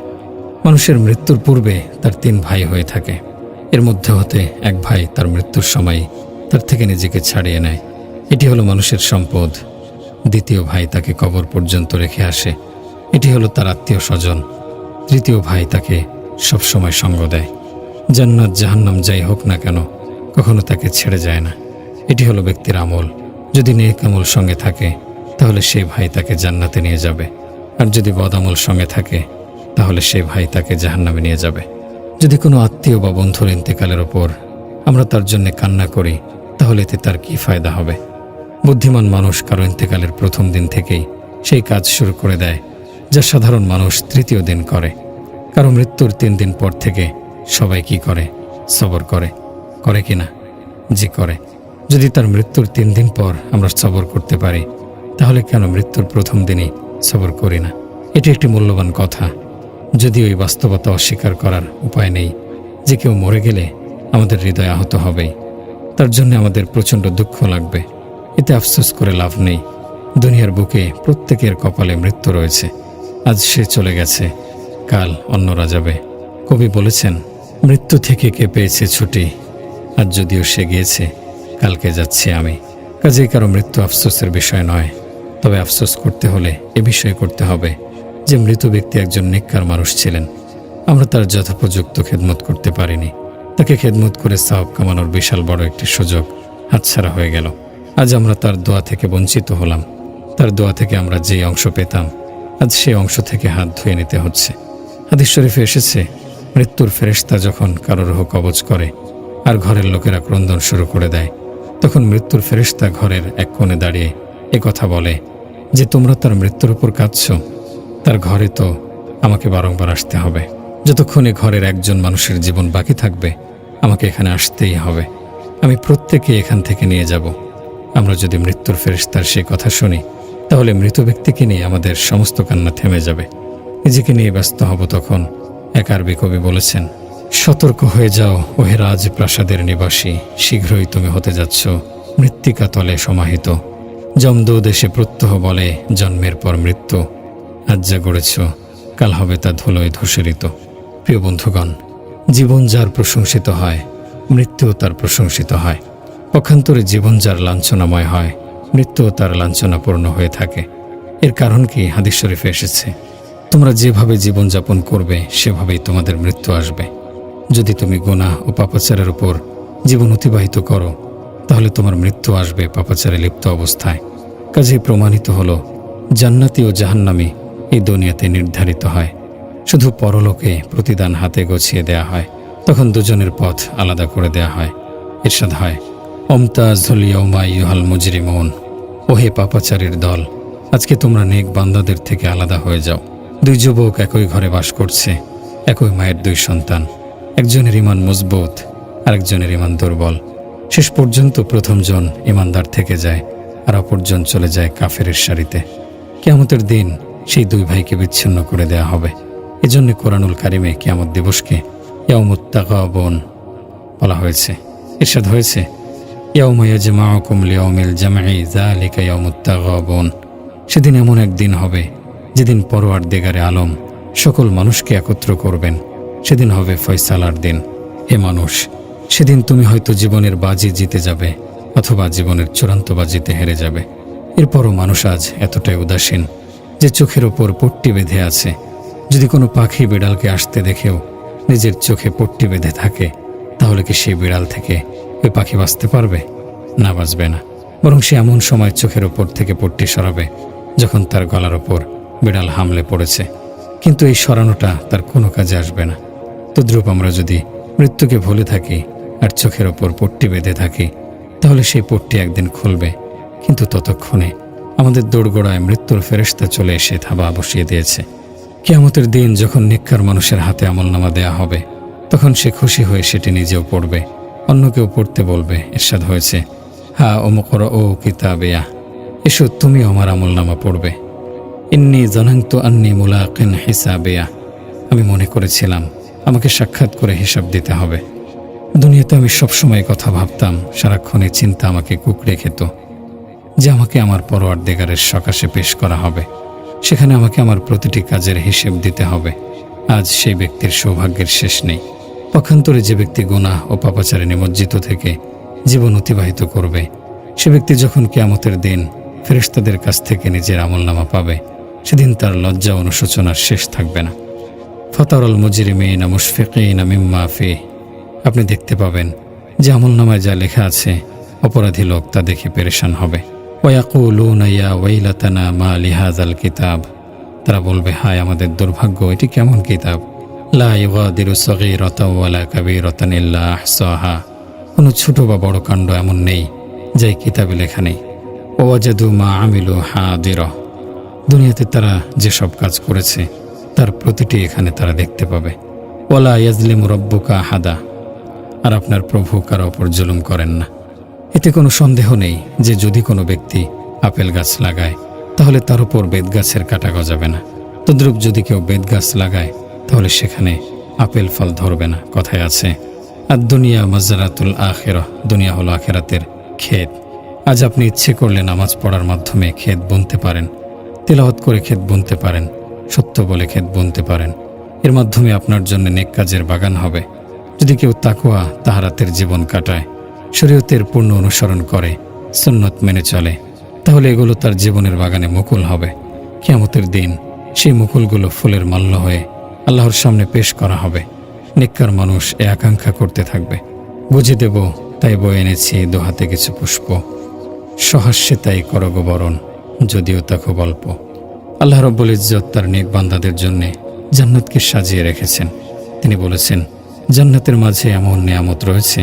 মানুষের মৃত্যুর পূর্বে তার 3 ভাই হয়ে থাকে, এর মধ্যে হতে এক ভাই তার মৃত্যুর সময় তার থেকে নিজেকে ছাড়িয়ে নেয়, এটি হলো মানুষের সম্পদ। দ্বিতীয় ভাই তাকে কবর পর্যন্ত রেখে আসে, এটি হলো তার আত্মীয় স্বজন। তৃতীয় ভাই তাকে সবসময় সঙ্গ দেয়, জান্নাত জাহান্নাম যাই হোক না কেন কখনো তাকে ছেড়ে যায় না, এটি হলো ব্যক্তির আমল। যদি নেক আমল সঙ্গে থাকে তাহলে সেই ভাই তাকে জান্নাতে নিয়ে যাবে, আর যদি বদ আমল সঙ্গে থাকে তাহলে সেই ভাই তাকে জাহান্নামে নিয়ে যাবে। যদি কোনো আত্মীয় বা বন্ধুর ইন্তেকালের ওপর আমরা তার জন্য কান্না করি তাহলে এতে তার কি ফায়দা হবে? বুদ্ধিমান মানুষ কারো ইন্তেকালের প্রথম দিন থেকেই সেই কাজ শুরু করে দেয় যা সাধারণ মানুষ তৃতীয় দিন করে। কারো মৃত্যুর 3 দিন পর থেকে সবাই কি করে? সবর করে, করে কি না? জি করে। যদি তার মৃত্যুর 3 দিন পর আমরা সবর করতে পারি তাহলে কেন মৃত্যুর প্রথম দিনই সবর করি না? এটি একটি মূল্যবান কথা, যদিও এই বাস্তবতা অস্বীকার করার উপায় নেই যে কেউ মরে গেলে আমাদের হৃদয় আহত হবেই, তার জন্য আমাদের প্রচণ্ড দুঃখ লাগবে। এতে আফসোস করে লাভ নেই। দুনিয়ার বুকে প্রত্যেকের কপালে মৃত্যু রয়েছে, আজ সে চলে গেছে, কাল অন্যরা যাবে। কবি বলেছেন, মৃত্যু থেকে কে পেয়েছে ছুটি, আজ যদিও সে গিয়েছে কালকে যাচ্ছি আমি। কাজেই কারো মৃত্যু আফসোসের বিষয় নয়, তবে আফসোস করতে হলে এ বিষয়ে করতে হবে যে মৃত ব্যক্তি একজন নেককার মানুষ ছিলেন, আমরা তার যথোপযুক্ত খেদমত করতে পারিনি। তাকে খেদমত করে সওয়াব কামানোর বিশাল বড় একটি সুযোগ হাতছাড়া হয়ে গেল। আজ আমরা তার দোয়া থেকে বঞ্চিত হলাম। তার দোয়া থেকে আমরা যে অংশ পেতাম আজ সেই অংশ থেকে হাত ধুয়ে নিতে হচ্ছে। হাদিস শরীফে এসেছে, মৃত্যুর ফেরেশতা যখন কারো রূহ কবজ করে আর ঘরের লোকেরা ক্রন্দন শুরু করে দেয়, তখন মৃত্যুর ফেরেশতা ঘরের এক কোণে দাঁড়িয়ে কথা বলে যে তোমরা তার মৃত্যুর উপর কাঁদছ, তার ঘরে তো আমাকে বারংবার আসতে হবে। যতক্ষণে ঘরের একজন মানুষের জীবন বাকি থাকবে আমাকে এখানে আসতেই হবে, আমি প্রত্যেকে এখান থেকে নিয়ে যাব। আমরা যদি মৃত্যুর ফেরেশতার সেই কথা শুনি তাহলে মৃত ব্যক্তিকে নিয়ে আমাদের সমস্ত কান্না থেমে যাবে। নিজেকে নিয়ে ব্যস্ত হব তখন এক আরবি কবি বলেছেন, সতর্ক হয়ে যাও ওহে রাজপ্রাসাদের নিবাসী, শীঘ্রই তুমি হতে যাচ্ছ মৃত্তিকা তলে সমাহিত। যমদূত এসে প্রত্যহ বলে, জন্মের পর মৃত্যু, আজ যা গড়েছ কাল হবে তা ধুলোয় ধূসরিত। প্রিয় বন্ধুগণ, জীবন যার প্রশংসিত হয়, মৃত্যুও তার প্রশংসিত হয়। পক্ষান্তরে জীবন যার লাঞ্ছনাময় হয়, মৃত্যুও তার লাঞ্ছনাপূর্ণ হয়ে থাকে। এর কারণ কি? হাদিস শরীফে এসেছে, তোমরা যেভাবে জীবনযাপন করবে সেভাবেই তোমাদের মৃত্যু আসবে। যদি তুমি গুনাহ ও পাপাচারের উপর জীবন অতিবাহিত করো, তাহলে তোমার মৃত্যু আসবে পাপাচারে লিপ্ত অবস্থায়। কাজেই প্রমাণিত হলো, জান্নাতি ও জাহান্নামী এই দুনিয়াতে নির্ধারিত হয়, শুধু পরলোকে প্রতিদান হাতে গছিয়ে দেয়া হয়। তখন দুজনের পথ আলাদা করে দেয়া হয়। ইরশাদ হয়, ওমতাজুল ইয়াউমা আইয়ুহাল মুজরিমুন, ওহে পাপাচারীর দল, আজকে তোমরা নেক বান্দাদের থেকে আলাদা হয়ে যাও। দুই যুবক একই ঘরে বাস করছে, একই মায়ের দুই সন্তান। একজনের ঈমান মজবুত, আরেকজনের ঈমান দুর্বল। শেষ পর্যন্ত প্রথমজন ঈমানদার থেকে যায়, আর অপরজন চলে যায় কাফেরের সারিতে। কিয়ামতের দিন সেই দুই ভাইকে বিচ্ছিন্ন করে দেয়া হবে। এজন্য কোরআনুল কারিমে কিয়ামত দিবসকে ইয়াউমুত তাগাবুন বলা হয়েছে। ইরশাদ হয়েছে, ইয়াউমা ইয়াজমাউকুম লিয়াউমিল জামঈ যালিকা ইয়াউমুত তাগাবুন। সেদিন এমন একদিন হবে যেদিন পরওয়ারদিগারে আলম সকল মানুষকে একত্র করবেন। সেদিন হবে ফয়সালার দিন। হে মানুষ, সেদিন তুমি হয়তো জীবনের বাজি জিতে যাবে, অথবা জীবনের চূড়ান্ত বাজিতে হেরে যাবে। এরপরও মানুষ আজ এতটাই উদাসীন যে চোখের ওপর পট্টি বেঁধে আছে। যদি কোনো পাখি বিড়ালকে আসতে দেখেও নিজের চোখে পট্টি বেঁধে থাকে, তাহলে কি সেই বিড়াল থেকে ওই পাখি বাঁচতে পারবে? না, বাঁচবে না। বরং সে এমন সময় চোখের ওপর থেকে পট্টি সরাবে যখন তার গলার ওপর বিড়াল হামলে পড়েছে, কিন্তু এই সরানোটা তার কোনো কাজে আসবে না। তদ্রূপ আমরা যদি মৃত্যুকে ভুলে থাকি আর চোখের ওপর পট্টি বেঁধে থাকি, তাহলে সেই পট্টি একদিন খুলবে, কিন্তু ততক্ষণে আমাদের দোরগোড়ায় মৃত্যুর ফেরেশতা চলে এসে থাবা বসিয়ে দিয়েছে। কিয়ামতের দিন যখন নেককার মানুষের হাতে আমলনামা দেয়া হবে, তখন সে খুশি হয়ে সেটি নিজেও পড়বে, অন্যকেও পড়তে বলবে। ইরশাদ হয়েছে, হা উমকরাউ কিতাবিয়া, এসো তুমি আমার আমলনামা পড়বে। ইন্নী জানান্তু আন্নী মুলাকিন হিসাবিয়া, আমি মনে করেছিলাম আমাকে সাক্ষাৎ করে হিসাব দিতে হবে। দুনিয়াতে আমি সবসময় কথা ভাবতাম, সারাক্ষণে চিন্তা আমাকে কুঁকড়ে খেত যে আমাকে আমার পরওয়ারদিগারের সকাশে পেশ করা হবে, সেখানে আমাকে আমার প্রতিটি কাজের হিসেব দিতে হবে। আজ সেই ব্যক্তির সৌভাগ্যের শেষ নেই। পক্ষান্তরে যে ব্যক্তি গুনাহ ও পাপাচারে নিমজ্জিত থেকে জীবন অতিবাহিত করবে, সে ব্যক্তি যখন কিয়ামতের দিন ফেরেশতাদের কাছ থেকে নিজের আমলনামা পাবে, সেদিন তার লজ্জা অনুশোচনার শেষ থাকবে না। ফাতারাল মুজরিমিনা মুশফিকিনা মিম্মা ফিহি, আপনি দেখতে পাবেন যে আমলনামায় যা লেখা আছে, অপরাধী লোক তা দেখে পেরেশান হবে। ওয়ায়াকুলুনা ইয়া ওয়াইলাতানা মা লিহাযাল কিতাব, তারা বলবে, হায় আমাদের দুর্ভাগ্য, এটি কেমন কিতাব। লা ইউগাদিরু সগীরাতান ওয়ালা কাবীরাতান ইল্লা আহসাহা, কোনো ছোট বা বড় কাণ্ড এমন নেই যা এই কিতাবে লেখা নেই। ওয়াজাদু মা আমিলু হাদিরা, দুনিয়াতে তারা যেসব কাজ করেছে তার প্রতিটি এখানে তারা দেখতে পাবে। ওয়ালা ইয়াজলিমু রাব্বুকা আহাদা, আর আপনার প্রভু কারো ওপর জুলুম করেন না। এতে কোনো সন্দেহ নেই যে যদি কোনো ব্যক্তি আপেল গাছ লাগায়, তাহলে তার উপর বেতগাছের কাটা গজাবে না। তদ্রূপ যদি কেউ বেতগাছ লাগায়, তাহলে সেখানে আপেল ফল ধরবে না। কথায় আছে, আর দুনিয়া মাজরাতুল আখিরাহ, দুনিয়া হলো আখিরাতের ক্ষেত। আজ আপনি ইচ্ছে করলে নামাজ পড়ার মাধ্যমে ক্ষেত বুনতে পারেন, তিলাওয়াত করে ক্ষেত বুনতে পারেন, সত্য বলে ক্ষেত বুনতে পারেন। এর মাধ্যমে আপনার জন্য নেক কাজের বাগান হবে। যদি কেউ তাকওয়া তাহারাতের জীবন কাটায়, শরীয়তের পূর্ণ অনুসরণ করে, সুন্নত মেনে চলে, তাহলে এগুলো তার জীবনের বাগানে মুকুল হবে। কিয়ামতের দিন সেই মুকুলগুলো ফুলের মাল্য হয়ে আল্লাহর সামনে পেশ করা হবে। নেককার মানুষ এ আকাঙ্ক্ষা করতে থাকবে, বুঝে দেব তাই বয়ে এনেছি দোহাতে কিছু পুষ্প, সহাস্যে তাই করগ বরণ, যদিও তা খুব অল্প। আল্লাহ রাব্বুল ইজ্জত তার নেক বান্দাদের জন্যে জান্নাতকে সাজিয়ে রেখেছেন। তিনি বলেছেন, জান্নাতের মাঝে এমন নিয়ামত রয়েছে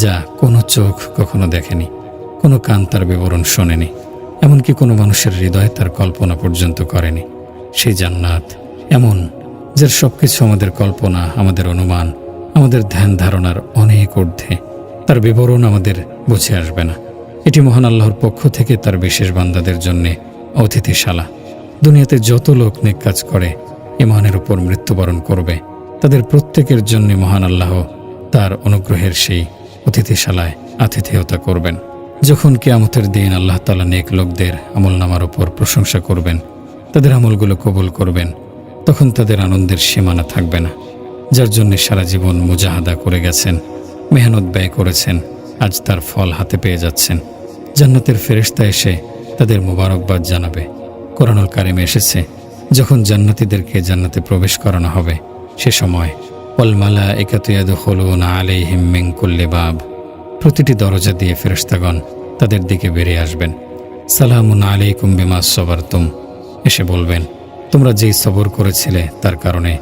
যা কোনো চোখ কখনো দেখেনি, কোনো কান তার বিবরণ শোনেনি, এমনকি কোনো মানুষের হৃদয় তার কল্পনা পর্যন্ত করেনি। সেই জান্নাত এমন যার সবকিছু আমাদের কল্পনা, আমাদের অনুমান, আমাদের ধ্যান ধারণার অনেক ঊর্ধ্বে। তার বিবরণ আমাদের বুঝে আসবে না। এটি মহান আল্লাহর পক্ষ থেকে তার বিশেষ বান্দাদের জন্যে অতিথিশালা। দুনিয়াতে যত লোক নেক কাজ করে ঈমানের উপর মৃত্যুবরণ করবে, তাদের প্রত্যেকের জন্য মহান আল্লাহ তার অনুগ্রহের সেই অতিথিশালায় আতিথেয়তা করবেন। যখন কিয়ামতের দিন আল্লাহ তাআলা নেক লোকদের আমলনামার উপর প্রশংসা করবেন, তাদের আমলগুলো কবুল করবেন, তখন তাদের আনন্দের সীমানা থাকবে না। যার জন্য সারা জীবন মুজাহাদা করে গেছেন, মেহনত ব্যয় করেছেন, আজ তার ফল হাতে পেয়ে যাচ্ছেন। জান্নাতের ফেরেশতা এসে তাদের মোবারকবাদ জানাবে। কোরআনুল কারিমে এসেছে, যখন জান্নাতীদেরকে জান্নাতে প্রবেশ করানো হবে, সে সময় ওয়াল মালাইকাতু ইয়াদখুলুনা আলাইহিম মিন কুল্লি বাব, প্রতিটি দরজা দিয়ে ফেরেশতাগণ তাদের দিকে বেরিয়ে আসবেন। সালামুন আলাইকুম বিমা সাবারতুম, এসে বলবেন, তোমরা যেই সবর করেছিলে তার কারণে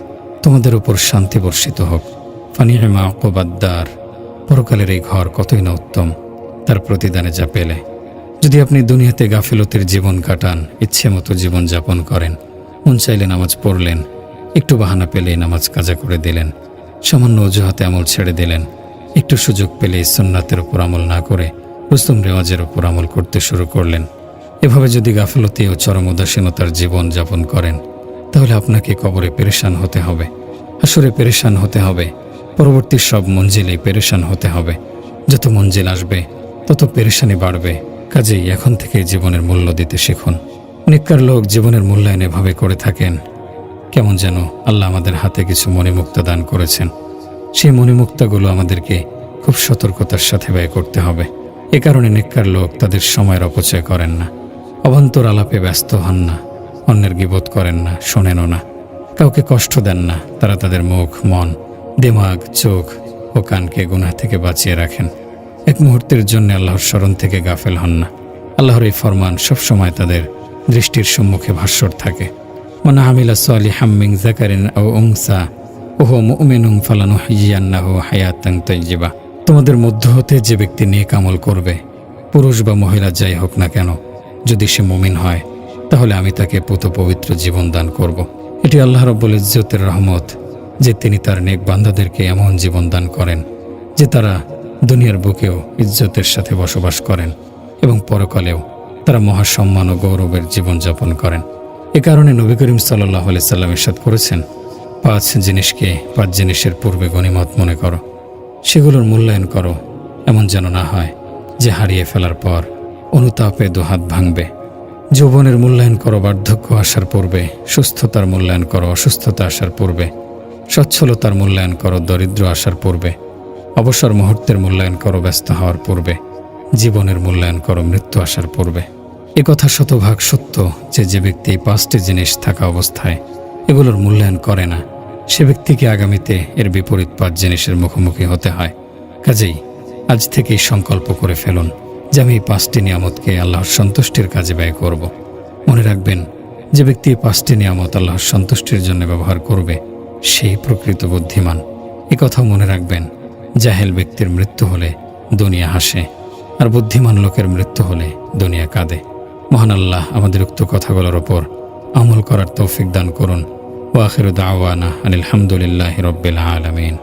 তোমাদের উপর শান্তি বর্ষিত হোক। ফানি'মা উকবাদ-দার, পরকালের এই ঘর কতই না উত্তম তার প্রতিদানে যা পেলে। যদি আপনি দুনিয়াতে গাফিলতির জীবন কাটান, ইচ্ছে মতো জীবন যাপন করেন, মন চাইলে নামাজ পড়লেন, একটু বাহানা পেলেই নামাজ কাজা করে দিলেন, সামান্য অজুহাতে আমল ছেড়ে দিলেন, একটু সুযোগ পেলেই সুন্নাতের উপর আমল না করে রুসুম রেওয়াজের উপর আমল করতে শুরু করলেন, এভাবে যদি গাফিলতি ও চরম উদাসীনতার জীবন যাপন করেন, তাহলে আপনাকে কবরে পেরেশান হতে হবে, হাসরে পেরেশান হতে হবে, পরবর্তী সব মঞ্জিলেই পেরেশান হতে হবে। যত মঞ্জিল আসবে তত পেরেশানি বাড়বে। কাজেই এখন থেকে জীবনের মূল্য দিতে শিখুন। নেককার লোক জীবনের মূল্যায়ন এভাবে করে থাকেন, কেমন যেন আল্লাহ আমাদের হাতে কিছু মণিমুক্তা দান করেছেন। সেই মণিমুক্তাগুলো আমাদেরকে খুব সতর্কতার সাথে ব্যয় করতে হবে। এ কারণে নেককার লোক তাদের সময়ের অপচয় করেন না, অবান্তর আলাপে ব্যস্ত হন না, অন্যের গীবত করেন না, শোনেনও না, কাউকে কষ্ট দেন না। তারা তাদের মুখ, মন, দিমাগ, চোখ ও কানকে গুনাহ থেকে বাঁচিয়ে রাখেন। এক মুহূর্তের জন্য আল্লাহর স্মরণ থেকে গাফেল হন না। আল্লাহর এই ফরমান সবসময় তাদের দৃষ্টির সম্মুখে ভাস্বর থাকে। মান আমিলা সালিহাম মিন যাকারিন আও উনসা ওয়া হুয়া মুমিনুন ফালানুহয়িয়ান্নাহু হায়াতান তাইয়্যিবা, তোমাদের মধ্য হতে যে ব্যক্তি নেক আমল করবে, পুরুষ বা মহিলা যাই হোক না কেন, যদি সে মুমিন হয়, তাহলে আমি তাকে পুত পবিত্র জীবন দান করব। এটি আল্লাহ রাব্বুল ইজ্জতের রহমত যে তিনি তার নেক বান্দাদেরকে এমন জীবন দান করেন যে তারা দুনিয়ার বুকেও ইজ্জতের সাথে বসবাস করেন এবং পরকালেও তারা মহাসম্মান ও গৌরবের জীবনযাপন করেন। এ কারণে নবী করিম সাল্লাল্লাহু আলাইহি সাল্লাম ইরশাদ করেছেন, 5 জিনিসকে 5 জিনিসের পূর্বে গনিমত মনে করো, সেগুলোর মূল্যায়ন করো, এমন যেন না হয় যে হারিয়ে ফেলার পর অনুতাপে দুহাত ভাঙবে। যৌবনের মূল্যায়ন করো বার্ধক্য আসার পূর্বে, সুস্থতার মূল্যায়ন করো অসুস্থতা আসার পূর্বে, সচ্ছলতার মূল্যায়ন করো দরিদ্র আসার পূর্বে, অবসর মুহূর্তের মূল্যায়ন করো ব্যস্ত হওয়ার পূর্বে, জীবনের মূল্যায়ন করো মৃত্যু আসার পূর্বে। এ কথা শতভাগ সত্য যে ব্যক্তি এই 5টি জিনিস থাকা অবস্থায় এগুলোর মূল্যায়ন করে না, সে ব্যক্তিকে আগামীতে এর বিপরীত 5 জিনিসের মুখোমুখি হতে হয়। কাজেই আজ থেকেই সংকল্প করে ফেলুন যে আমি এই 5টি নিয়ামতকে আল্লাহর সন্তুষ্টির কাজে ব্যয় করব। মনে রাখবেন, যে ব্যক্তি এই 5টি নিয়ামত আল্লাহর সন্তুষ্টির জন্য ব্যবহার করবে, সেই প্রকৃত বুদ্ধিমান। এ কথাও মনে রাখবেন, জাহেল ব্যক্তির মৃত্যু হলে দুনিয়া হাসে, আর বুদ্ধিমান লোকের মৃত্যু হলে দুনিয়া কাঁদে। মহান আল্লাহ আমাদের উক্ত কথাগুলোর ওপর আমল করার তৌফিক দান করুন। ওয়া আখিরু দাওয়ানা আনিল হামদুলিল্লাহি রাব্বিল আলামিন।